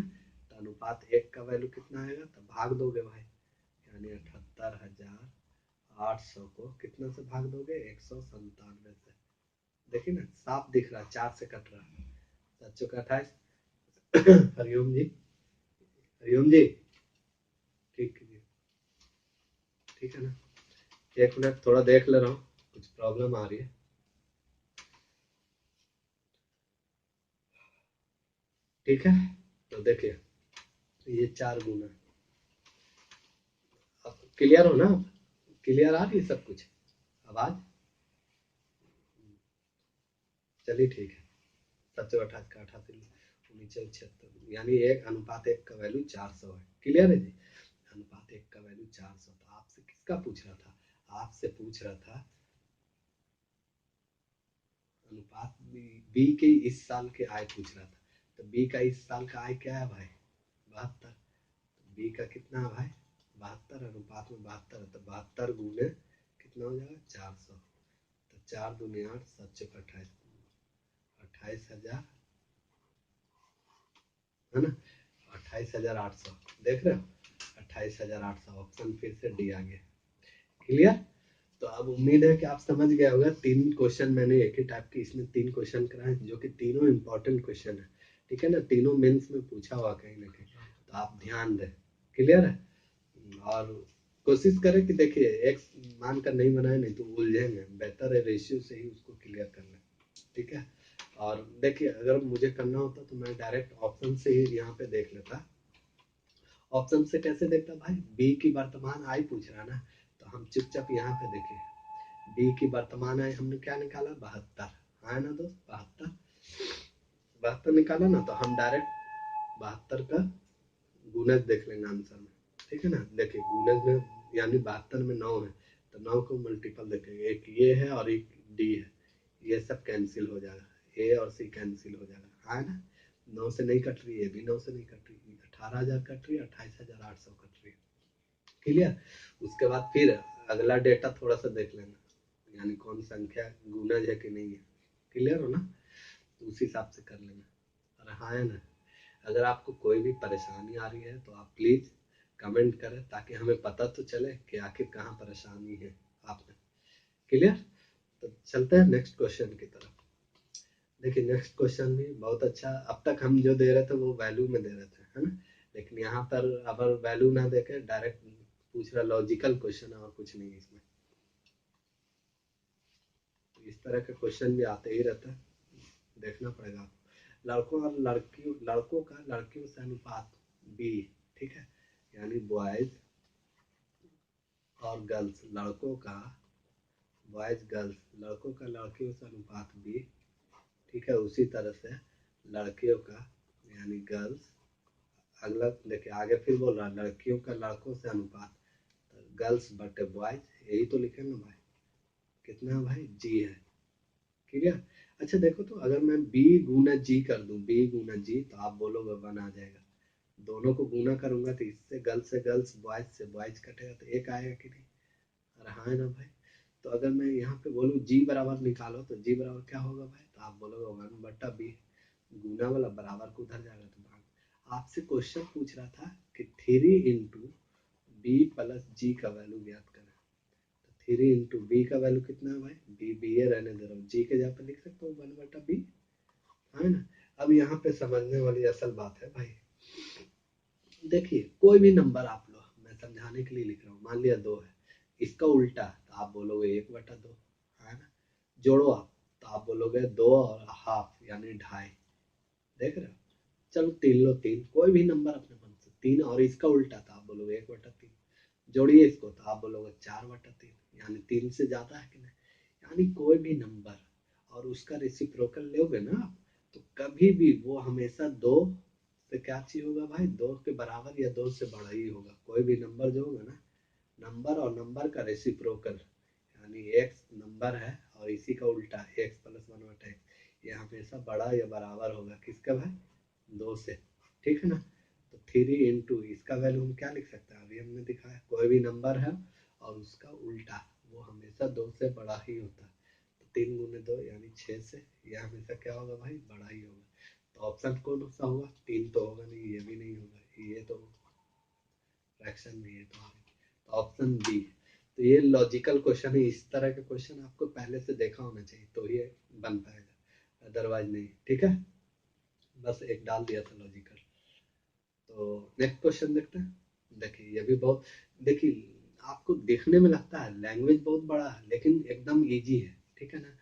तो अनुपात 1 का वैल्यू कितना आएगा, तो भाग दोगे भाई, यानी 78,800 को कितना से भाग दोगे, 197 से। देखिए ना साफ दिख रहा है, 4 से कट रहा है, 7 चौका 28। हरिओम जी, हरिओम जी, ठीक है, ठीक है ना। एक मिनट थोड़ा देख ले रहा हूँ, कुछ प्रॉब्लम आ रही है। ठीक है, तो देखिए ये 4 गुना, अब क्लियर हो ना, क्लियर आ रही है सब कुछ आवाज, चलिए ठीक है। 728 का 88 1976, यानी 1:1 का वैल्यू 400 है। क्लियर है जी, अनुपात 1 का वैल्यू 400। तो आपसे किसका पूछ रहा था, आपसे पूछ रहा था अनुपात बी के इस साल के आय पूछ रहा था। तो बी का इस साल का आय क्या है भाई, 72। बी का कितना है भाई, 72, अनुपात में 72 है, तो 72 गुने कितना हो जाएगा, 400। तो 4 दूनी 8 7 चौक 28, 28,000 है ना, 28,800 देख रहे हो, 28,800 ऑप्शन फिर से डी आ गया। क्लियर। तो अब उम्मीद है कि आप समझ गए होगा। 3 क्वेश्चन मैंने एक ही टाइप के इसमें 3 क्वेश्चन कराए, जो कि तीनों इंपॉर्टेंट क्वेश्चन है, ठीक है ना, तीनों मेंस में पूछा हुआ कहीं ना कहीं, तो आप ध्यान दें। क्लियर है, और कोशिश करें कि देखिए एक मानकर नहीं बनाए, नहीं तो उलझेंगे, बेहतर है रेशियो से ही उसको क्लियर कर लें, ठीक है। और देखिए अगर मुझे करना होता तो मैं डायरेक्ट ऑप्शन से ही यहाँ पे देख लेता। ऑप्शन से कैसे देखता भाई, बी की वर्तमान आय पूछ रहा ना, तो हम चुपचाप यहाँ पे देखिए, बी की वर्तमान आय हमने क्या निकाला, 72 है ना दोस्त, 72 निकाला ना, तो हम डायरेक्ट 72 का गुणज देख लेंगे आंसर में, ठीक है ना। देखिए गुणज में यानी 72 में 9 है, तो 9 को मल्टीपल देखेंगे, एक ये है और एक डी है, ये सब कैंसिल हो जाएगा, ए और सी कैंसिल हो जाएगा, है ना। 9 से नहीं कट रही है, भी 9 से नहीं कट रही, 18,000 कट रही है, 28,800 कट रही है। क्लियर। उसके बाद फिर अगला डेटा थोड़ा सा देख लेना, यानी कौन संख्या गुणज है कि नहीं है। क्लियर हो ना। तो उस हिसाब से कर लेना। और हाँ है ना, अगर आपको कोई भी परेशानी आ रही है तो आप प्लीज कमेंट करें, ताकि हमें पता तो चले कि आखिर कहाँ परेशानी है आप में। क्लियर? तो चलते हैं नेक्स्ट क्वेश्चन की तरफ। देखिए नेक्स्ट क्वेश्चन भी बहुत अच्छा। अब तक हम जो दे रहे थे वो वैल्यू में दे रहे थे, है ना, लेकिन यहाँ पर अगर वैल्यू ना देके डायरेक्ट पूछ रहा, लॉजिकल क्वेश्चन है और कुछ नहीं है इसमें। तो इस तरह के क्वेश्चन भी आते ही रहता है, देखना पड़ेगा आपको। लड़कों और लड़कियों, लड़कों का लड़कियों से अनुपात बी, ठीक है, यानी बॉयज और गर्ल्स, लड़कों का बॉयज गर्ल्स, लड़कों का लड़कियों से अनुपात बी, ठीक है। उसी तरह से लड़कियों का यानी गर्ल्स, अगला देखिए आगे फिर बोल रहा है लड़कियों का लड़कों से अनुपात, तो गर्ल्स बटे बॉयज, यही तो लिखे ना भाई। कितना है भाई? जी है। क्लियर? अच्छा देखो, तो अगर मैं b गुना g कर दूं, b गुना g, तो आप बोलोगे 1 आ जाएगा। दोनों को गुना करूंगा तो इससे गर्ल्स, बॉयज से बॉयज कटेगा तो एक आएगा कि नहीं? अरे हाँ है ना भाई। तो अगर मैं यहाँ पे बोलूँ g बराबर निकालो, तो g बराबर क्या होगा भाई? तो आप बोलोगे 1 बट्टा b, गुना वाला बराबर को उधर जाएगा तो भाग। आपसे क्वेश्चन पूछ रहा था कि 3 इंटू बी प्लस जी का वैल्यू ज्ञात करें। तो 3 इंटू बी का वैल्यू कितना है भाई? बी बी ए रहने दे रहा हूँ, जी के जगह पे लिख सकता हूँ 1 बटा बी, है ना। अब यहाँ पे समझने वाली असल बात है भाई। देखिए कोई भी नंबर आप लो, मैं समझाने के लिए लिख रहा हूँ। मान लिया 2 है, इसका उल्टा तो आप बोलोगे 1 बटा 2, है ना। जोड़ो आप, तो आप बोलोगे 2 और हाफ यानी ढाई। देख रहे हो? चलो 3 लो, 3 कोई भी नंबर अपने मन से, 3 और इसका उल्टा तो आप बोलोगे 1 बटा 3। जोड़िए इसको तो आप बोलोगे 4 बटा 3, यानी 3 से ज्यादा है कि नहीं। यानी कोई भी नंबर और उसका रेसिप्रोकल लोगे ना आप, तो कभी भी वो हमेशा 2 से क्या चीज होगा भाई? 2 के बराबर या 2 से बड़ा ही होगा। कोई भी नंबर जो होगा ना, नंबर और नंबर का रेसिप्रोकल, यानी x नंबर है और इसी का उल्टा x प्लस 1 बटा x, ये हमेशा बड़ा या बराबर होगा किसका भाई? 2 से, ठीक है ना। तो 3 इंटू इसका वैल्यू हम क्या लिख सकते हैं? अभी हमने दिखाया, कोई भी नंबर है और उसका उल्टा वो हमेशा 2 से बड़ा ही होता है। तो 3 गुने 2 यानी 6 से, यह हमेशा क्या होगा भाई? बड़ा ही होगा। तो ऑप्शन कौन सा होगा? 3 तो होगा नहीं, ये भी नहीं होगा, ये तो फ्रैक्शन में, ये तो ऑप्शन बी। तो ये लॉजिकल क्वेश्चन है। इस तरह के क्वेश्चन आपको पहले से देखा होना चाहिए तो ये बन पाएगा, अदरवाइज नहीं, ठीक है। बस एक डाल दिया था लॉजिकल। तो नेक्स्ट क्वेश्चन देखते हैं। देखिए ये भी बहुत, देखिए आपको देखने में लगता है लैंग्वेज बहुत बड़ा है, लेकिन एकदम इजी है, ठीक है ना।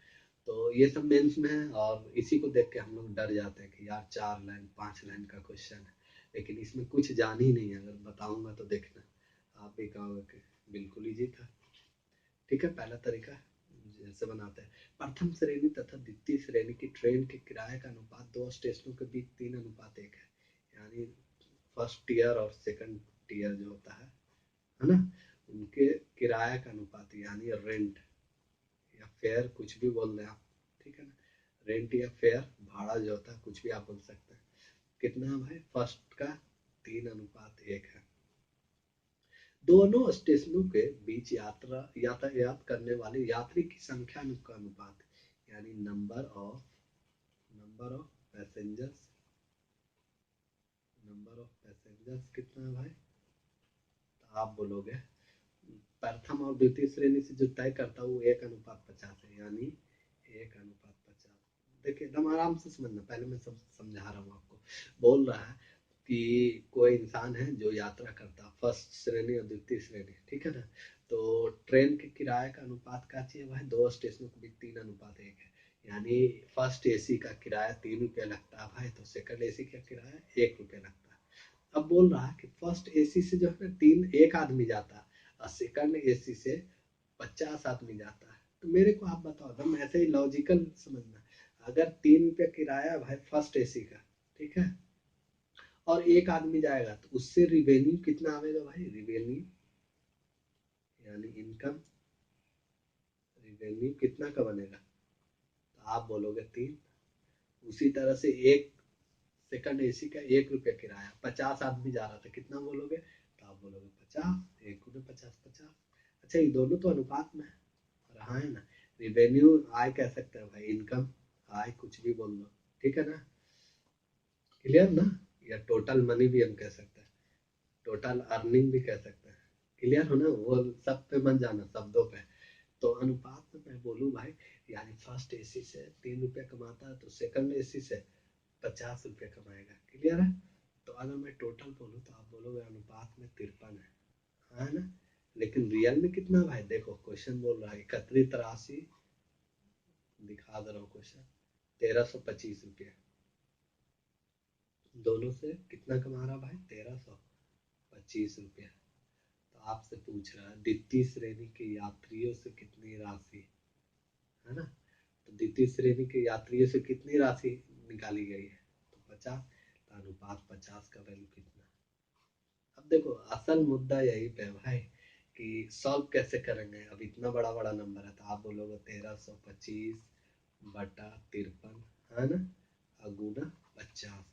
तो ये सब मेंस में है और इसी को देख के हम लोग डर जाते हैं कि यार 4 लाइन 5 लाइन का क्वेश्चन है, लेकिन इसमें कुछ जान ही नहीं है। अगर बताऊंगा तो देखना आप भी कहोगे कि बिल्कुल इजी था। ठीक है, पहला तरीका जैसे बनाते हैं। प्रथम श्रेणी तथा द्वितीय श्रेणी की ट्रेन के किराए का अनुपात 2 स्टेशनों के बीच 3:1 है। यानी फर्स्ट टीयर और सेकंड टीयर जो होता है ना, उनके किराए का अनुपात यानी रेंट या फेयर, कुछ भी बोल दें आप, ठीक है ना। रेंट या फेयर, भाड़ा जो होता है, कुछ भी आप बोल सकते हैं। कितना है भाई? फर्स्ट का 3:1 है। दोनों स्टेशनों के बीच यातायात करने वाले यात्री की संख्या का अनुपात, यानी नंबर ऑफ पैसेंजर्स कितना है भाई? तो आप बोलोगे प्रथम और द्वितीय श्रेणी से जो तय करता है वो 1:50 है, यानी 1:50। देखिए एकदम आराम से समझना, पहले मैं सब समझा रहा हूँ आपको। बोल रहा है कि कोई इंसान है जो यात्रा करता, फर्स्ट श्रेणी और द्वितीय श्रेणी, ठीक है ना। तो ट्रेन के किराए का अनुपात क्या चाहिए भाई? 2 स्टेशनों के बीच 3:1 है। यानी फर्स्ट एसी का किराया 3 रुपया लगता है भाई, तो सेकंड एसी का किराया 1 रुपया लगता है। अब बोल रहा है कि फर्स्ट एसी से जो है ना एक आदमी जाता है और सेकंड एसी से 50 आदमी जाता है। तो मेरे को आप बताओ, एकदम ऐसे ही लॉजिकल समझना। अगर 3 रुपया किराया है भाई फर्स्ट एसी का, ठीक है, और एक आदमी जाएगा, तो उससे रिवेन्यू कितना आएगा भाई? रिवेन्यू यानी इनकम, रिवेन्यू कितना का बनेगा? तो आप बोलोगे 3। उसी तरह से एक सेकंड एसी का 1 रुपया किराया, 50 आदमी जा रहा था, कितना बोलोगे? तो आप बोलोगे 50, 1 × 50 50। अच्छा ये दोनों तो अनुपात में है, रहा है ना। रिवेन्यू आय कह सकते हैं भाई, इनकम आय, कुछ भी बोल दो, ठीक है ना, क्लियर ना। या टोटल मनी भी हम कह सकते हैं, टोटल अर्निंग भी कह सकते हैं, क्लियर हो ना, वो सब पे मत जाना, शब्दों पे। तो अनुपात में मैं बोलूँ भाई, यानी फर्स्ट एसी से 3 रुपया कमाता है तो सेकंड एसी से 50 रुपये कमाएगा, क्लियर है। तो अगर मैं टोटल बोलूँ तो आप बोलोगे अनुपात में 53 है ना, लेकिन रियल में कितना भाई, देखो क्वेश्चन बोल रहा है 3183, दिखा दे रहा हूँ क्वेश्चन, 1325 रुपये, दोनों से कितना कमा रहा भाई, 1325 रुपये। तो आपसे पूछ रहा है द्वितीय श्रेणी के यात्रियों से कितनी राशि, है ना, तो द्वितीय श्रेणी के यात्रियों से कितनी राशि निकाली गई है, तो 50, तो अनुपात 50 का वैल्यू कितना। अब देखो असल मुद्दा यही पे है भाई कि सॉल्व कैसे करेंगे। अब इतना बड़ा बड़ा नंबर है तो आप बोलोगे 1325 बटा 53, है ना, और गुना 50,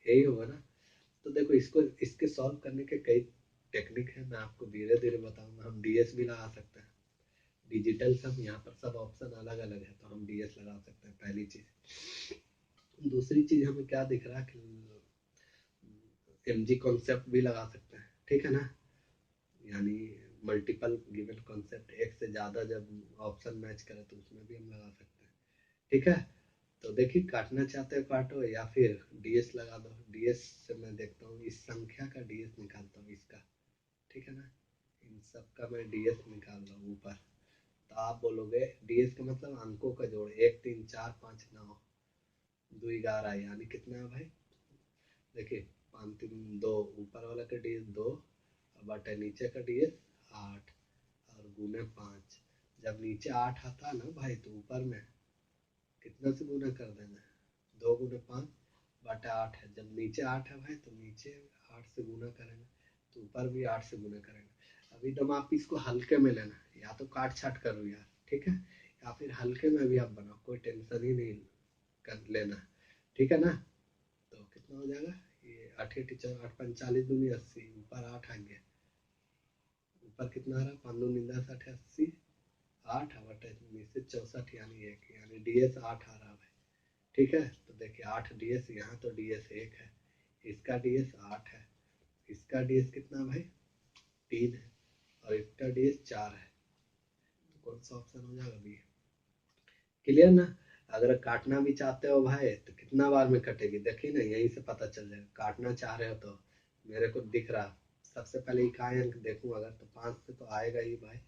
यही होगा ना। तो देखो इसको, इसके सॉल्व करने के कई टेक्निक है, मैं आपको धीरे धीरे बताऊंगा। हम डीएस भी लगा सकते हैं, डिजिटल सब यहाँ पर सब ऑप्शन अलग अलग है, तो हम डीएस लगा सकते हैं, पहली चीज। दूसरी चीज हमें क्या दिख रहा है कि एमजी कॉन्सेप्ट भी लगा सकते हैं, ठीक है ना, यानी मल्टीपल गिवन कॉन्सेप्ट, एक से ज्यादा जब ऑप्शन मैच करे तो उसमें भी हम लगा सकते हैं, ठीक है। तो देखिए काटना चाहते हो काटो, या फिर डीएस लगा दो। डीएस से मैं देखता हूँ इस संख्या का डीएस निकालता हूँ इसका, ठीक है ना, इन सब का मैं डीएस निकाल रहा हूँ ऊपर। तो आप बोलोगे डीएस का मतलब अंकों का जोड़, 1 3 4 5 9 2 11, यानी कितना है भाई, देखिए 5 3 2, ऊपर वाला का डीएस 2 बटे नीचे का डीएस 8 और गुने 5। जब नीचे 8 आता है ना भाई तो ऊपर में कितना से गुना कर देना, 2 गुने 5 बटा 8 है। जब नीचे 8 है भाई तो नीचे 8 से गुना करेंगे, तो ऊपर भी 8 से गुना करेंगे। अभी एकदम आप इसको हल्के में लेना, या तो काट छाट करो यार, ठीक है, या फिर हल्के में भी आप बनाओ, कोई टेंशन ही नहीं कर लेना, ठीक है ना। तो कितना हो जाएगा ये, 8 टीचर 8 45 दूनी 80, ऊपर 8 आ गया, ऊपर कितना आ रहा, 5 दूनी 10 8 80, 8 बटे से 64, यानी 1, यानी डीएस 8 आ रहा है, ठीक है। तो देखिए 8 डीएस, यहाँ तो डीएस 1 है, इसका डीएस 8 है, इसका डीएस कितना भाई 3 है, और इसका डीएस 4 है। तो कौन सा ऑप्शन हो जाएगा बी, क्लियर ना। अगर काटना भी चाहते हो भाई तो कितना बार में कटेगी, देखिए ना यहीं से पता चल जाएगा। काटना चाह रहे हो तो मेरे को दिख रहा, सबसे पहले इकाई अंक देखूं अगर, तो 5 से तो आएगा ही भाई,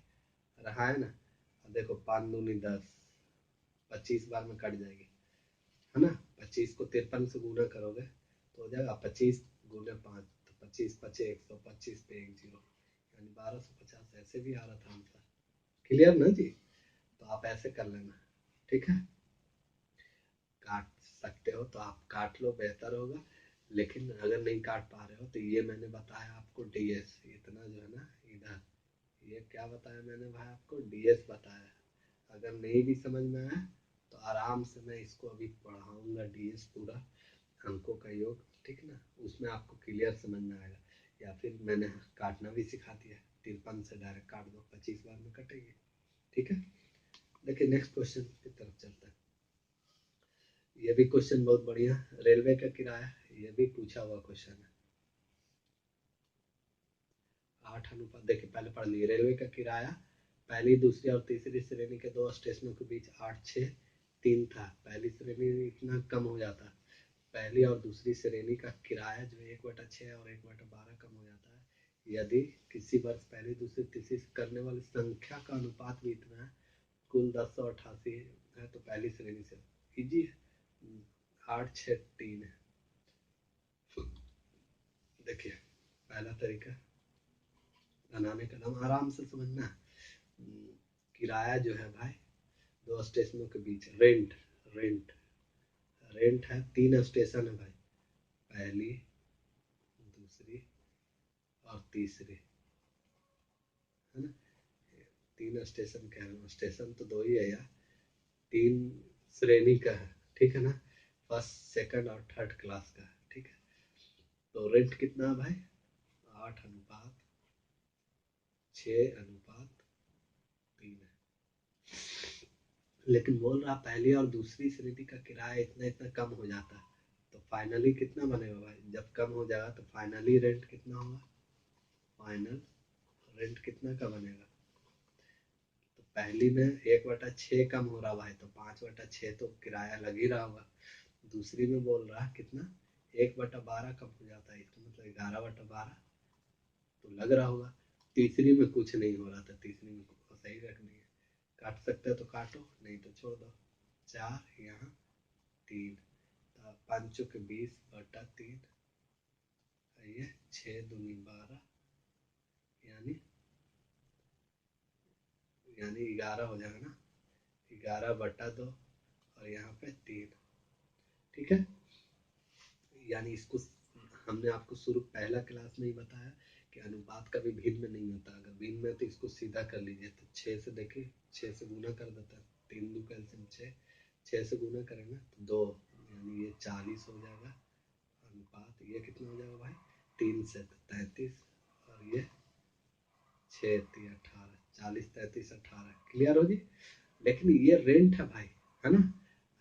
रहा है ना। देखो 5 दूनी 10, 25 बार में कट जाएगी, है ना। 25 को 53 से गुना करोगे तो हो जाएगा 25 गुने 5, तो 25 पचे 125 पे 1 जीरो, यानी 1250। ऐसे भी आ रहा था आंसर, क्लियर ना जी। तो आप ऐसे कर लेना, ठीक है। काट सकते हो तो आप काट लो, बेहतर होगा। लेकिन अगर नहीं काट पा रहे हो तो ये मैंने बताया आपको डीएस, इतना जो है ना इधर, ये क्या बताया मैंने भाई आपको, डीएस बताया। अगर नहीं भी समझ में आया तो आराम से मैं इसको अभी पढ़ाऊंगा, डीएस पूरा अंकों का योग, ठीक ना, उसमें आपको क्लियर समझ में आएगा। या फिर मैंने काटना भी सिखा दिया, 53 से डायरेक्ट काट दो, 25 बार में कटेगी, ठीक है। देखिए नेक्स्ट क्वेश्चन की तरफ चलते हैं। ये भी क्वेश्चन बहुत बढ़िया, रेलवे का किराया, ये भी पूछा हुआ क्वेश्चन है। 8 अनुपात, देखिए पहले पढ़ लिए, रेलवे का किराया पहली दूसरी और तीसरी श्रेणी के दो स्टेशनों के बीच 8 6 3 था। पहली श्रेणी में इतना कम हो जाता है, पहली और दूसरी श्रेणी का किराया जो 1/6 और 1/12 कम हो जाता है यदि किसी वर्ष पहली दूसरी तीसरी करने वाली संख्या का अनुपात भी इतना है, कुल 1088 है, तो पहली श्रेणी से इजी है, 8 6 3 है। देखिए पहला तरीका बनाने का नाम आराम से समझना, किराया जो है भाई दो स्टेशनों के बीच, रेंट रेंट रेंट है, 3 स्टेशन है भाई, पहली दूसरी और तीसरी, है ना। 3 स्टेशन कह रहा हूँ, स्टेशन तो 2 ही है यार, 3 श्रेणी का है, ठीक है ना, फर्स्ट सेकंड और थर्ड क्लास का है, ठीक है। तो रेंट कितना है भाई, 8/6/3 है। लेकिन बोल रहा पहली और दूसरी श्रेणी का किराया इतना इतना कम हो जाता है, तो फाइनली कितना बनेगा भाई? जब कम हो जाएगा तो फाइनली रेंट कितना होगा? फाइनल रेंट कितना का बनेगा? तो पहली में 1/6 कम हो रहा भाई, तो 5/6 तो किराया लग ही रहा होगा। दूसरी में बोल रहा कितना? 1/12 कम हो जाता है, इसका मतलब 11/12 तो लग रहा होगा। तीसरी में कुछ नहीं हो रहा था, तीसरी में सही रख दिए। काट सकते हो तो काटो, नहीं तो छोड़ दो। 4 यहाँ 3, तो 5 के 20/3, ये 6 दूनी 12, यानी 11 हो जाएगा ना, 11/2 और यहाँ पे 3। ठीक है, यानी इसको हमने आपको शुरू पहला क्लास में ही बताया कि अनुपात कभी भिन्न नहीं होता। अगर भिन्न है तो इसको सीधा कर लीजिए। तो 6 से देखिए, 6 से गुना कर देता है, 3 दो कैल्सियम 6, 6 से गुना करेंगे तो 2, यानी ये 40 हो जाएगा। अनुपात ये कितना हो जाएगा भाई? 3 से 33, और ये 6 3 18, 40 33 18। क्लियर हो जी? लेकिन ये रेंट है भाई, है ना।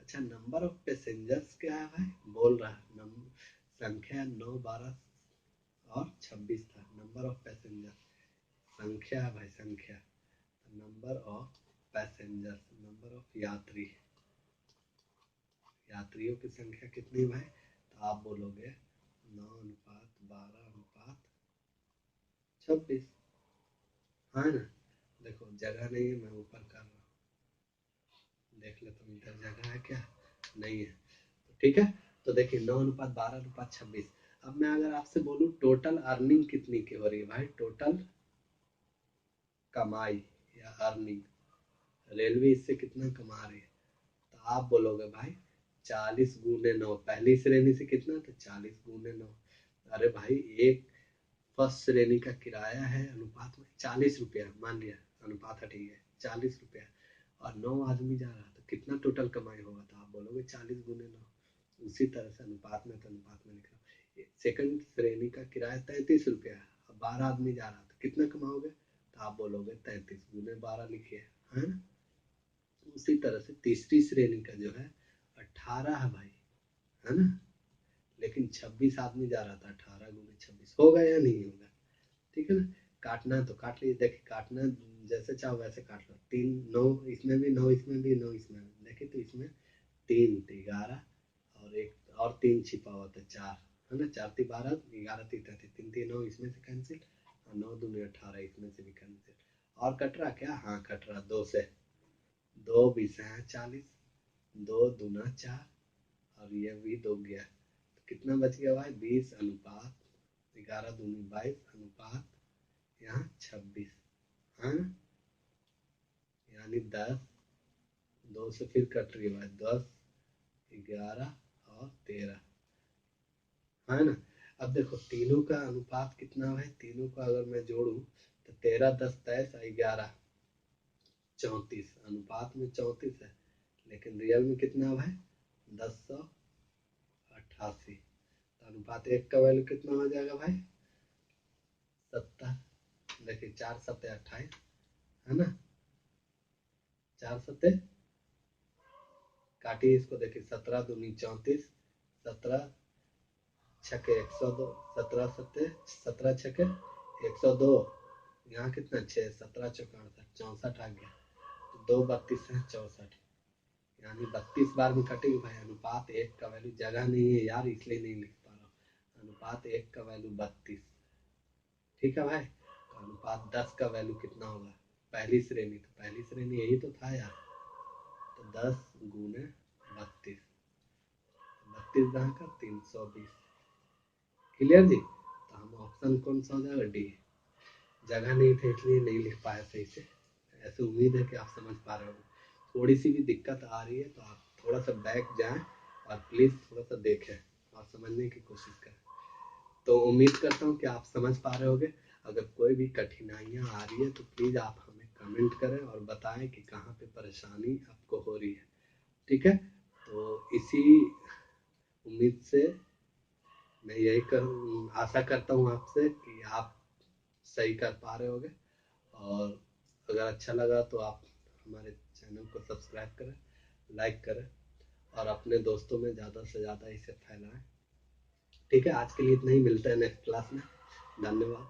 अच्छा, नंबर ऑफ पैसेंजर्स क्या है भाई? बोल रहा है संख्या 9 12 और 26 था। नंबर ऑफ पैसेंजर संख्या है भाई, संख्या। Number of passengers, number of यात्री, यात्रियों की संख्या कितनी भाई? तो आप बोलोगे 9/12/26, हाँ ना। देखो जगह नहीं है, मैं ऊपर कर रहा हूँ, देख लेता हूँ इधर जगह है क्या, नहीं है। तो ठीक है, तो देखिए 9/12/26। अब मैं अगर आपसे बोलूँ टोटल अर्निंग कितनी की हो रही है भाई? टोटल कमाई या अर्निंग, रेलवे इससे कितना कमा रही है? तो आप बोलोगे भाई 40 × 9। पहली श्रेणी से कितना? तो 40 × 9। अरे भाई, एक फर्स्ट श्रेणी का किराया है अनुपात में 40 रुपया, मान लिया अनुपात हट गया 40 रुपया, और 9 आदमी जा रहा, तो कितना टोटल कमाई होगा? तो आप बोलोगे 40 × 9। उसी तरह से अनुपात में, तो अनुपात में लिख रहा हूँ। सेकंड श्रेणी का किराया 33 रुपया है, अब 12 आदमी जा रहा, तो कितना कमाओगे? तो आप बोलोगे 33 × 12 लिखिए, है ना। उसी तरह से तीसरी श्रेणी का जो है 18 है भाई, है ना। लेकिन 26 आदमी जा रहा था, 18 × 26 होगा या नहीं होगा? ठीक है ना। काटना है तो काट लीजिए, देखिए काटना जैसे चाहो वैसे काट लो। 3 9 इसमें भी, 9 इसमें भी, 9 इसमें भी, देखिए तो इसमें 3 तो 11, और एक और 3 छिपा हुआ था 4, है ना। 4 3 12, 11 3 33, 3 3 9 इसमें से कैंसिल, और 9 दूनी 18 इसमें से भी कैंसिल। और कट रहा क्या? हाँ कट रहा, 2 से, 2 20 है 40, 2 दूना 4, और ये भी 2 गया, तो कितना बच गया भाई? 20 अनुपात 11 दूनी 22 अनुपात यहाँ 26, हाँ, यानी 10, 2 से फिर कट रही है भाई, 10 11 और 13, है ना। अब देखो तीनों का अनुपात कितना है? तीनों का अगर मैं जोड़ू तो 13 10 23 11 34, अनुपात में 34 है, लेकिन रियल में कितना है भाई? 1088। तो अनुपात 1 का वैल्यू कितना हो जाएगा भाई? 70। देखिए 4 7 28, है ना। 4 7 काटिए इसको, देखिए 17 दूनी 34, 17 छके 102, 17 7 17 छके 102, यहाँ कितना 6, 17 चौका 68, 64 आ गया, 2 32 है 64, यानी 32 बार में कटेगी भाई। अनुपात 1 का वैल्यू, जगह नहीं है यार इसलिए नहीं लिख पा रहा हूँ, अनुपात 1 का वैल्यू 32। ठीक है भाई, तो अनुपात 10 का वैल्यू कितना होगा? पहली श्रेणी, तो पहली श्रेणी यही तो था यार, तो 10 गुने 32, 32 जहाँ का 320। क्लियर जी? तो हम ऑप्शन कौन सा हो जाएगा? डी। जगह नहीं थे इसलिए नहीं लिख पाया सही से। ऐसे उम्मीद है कि आप समझ पा रहे हो। थोड़ी सी भी दिक्कत आ रही है तो आप थोड़ा सा बैक जाएं और प्लीज़ थोड़ा सा देखें और समझने की कोशिश करें। तो उम्मीद करता हूँ कि आप समझ पा रहे होंगे। अगर कोई भी कठिनाइयाँ आ रही है तो प्लीज़ आप हमें कमेंट करें और बताएं कि कहाँ पे परेशानी आपको हो रही है। ठीक है, तो इसी उम्मीद से मैं यही आशा करता हूँ आपसे कि आप सही कर पा रहे होगे। और अगर अच्छा लगा तो आप हमारे चैनल को सब्सक्राइब करें, लाइक करें और अपने दोस्तों में ज़्यादा से ज़्यादा इसे फैलाएं। ठीक है, आज के लिए इतना ही, मिलते हैं नेक्स्ट क्लास में। धन्यवाद।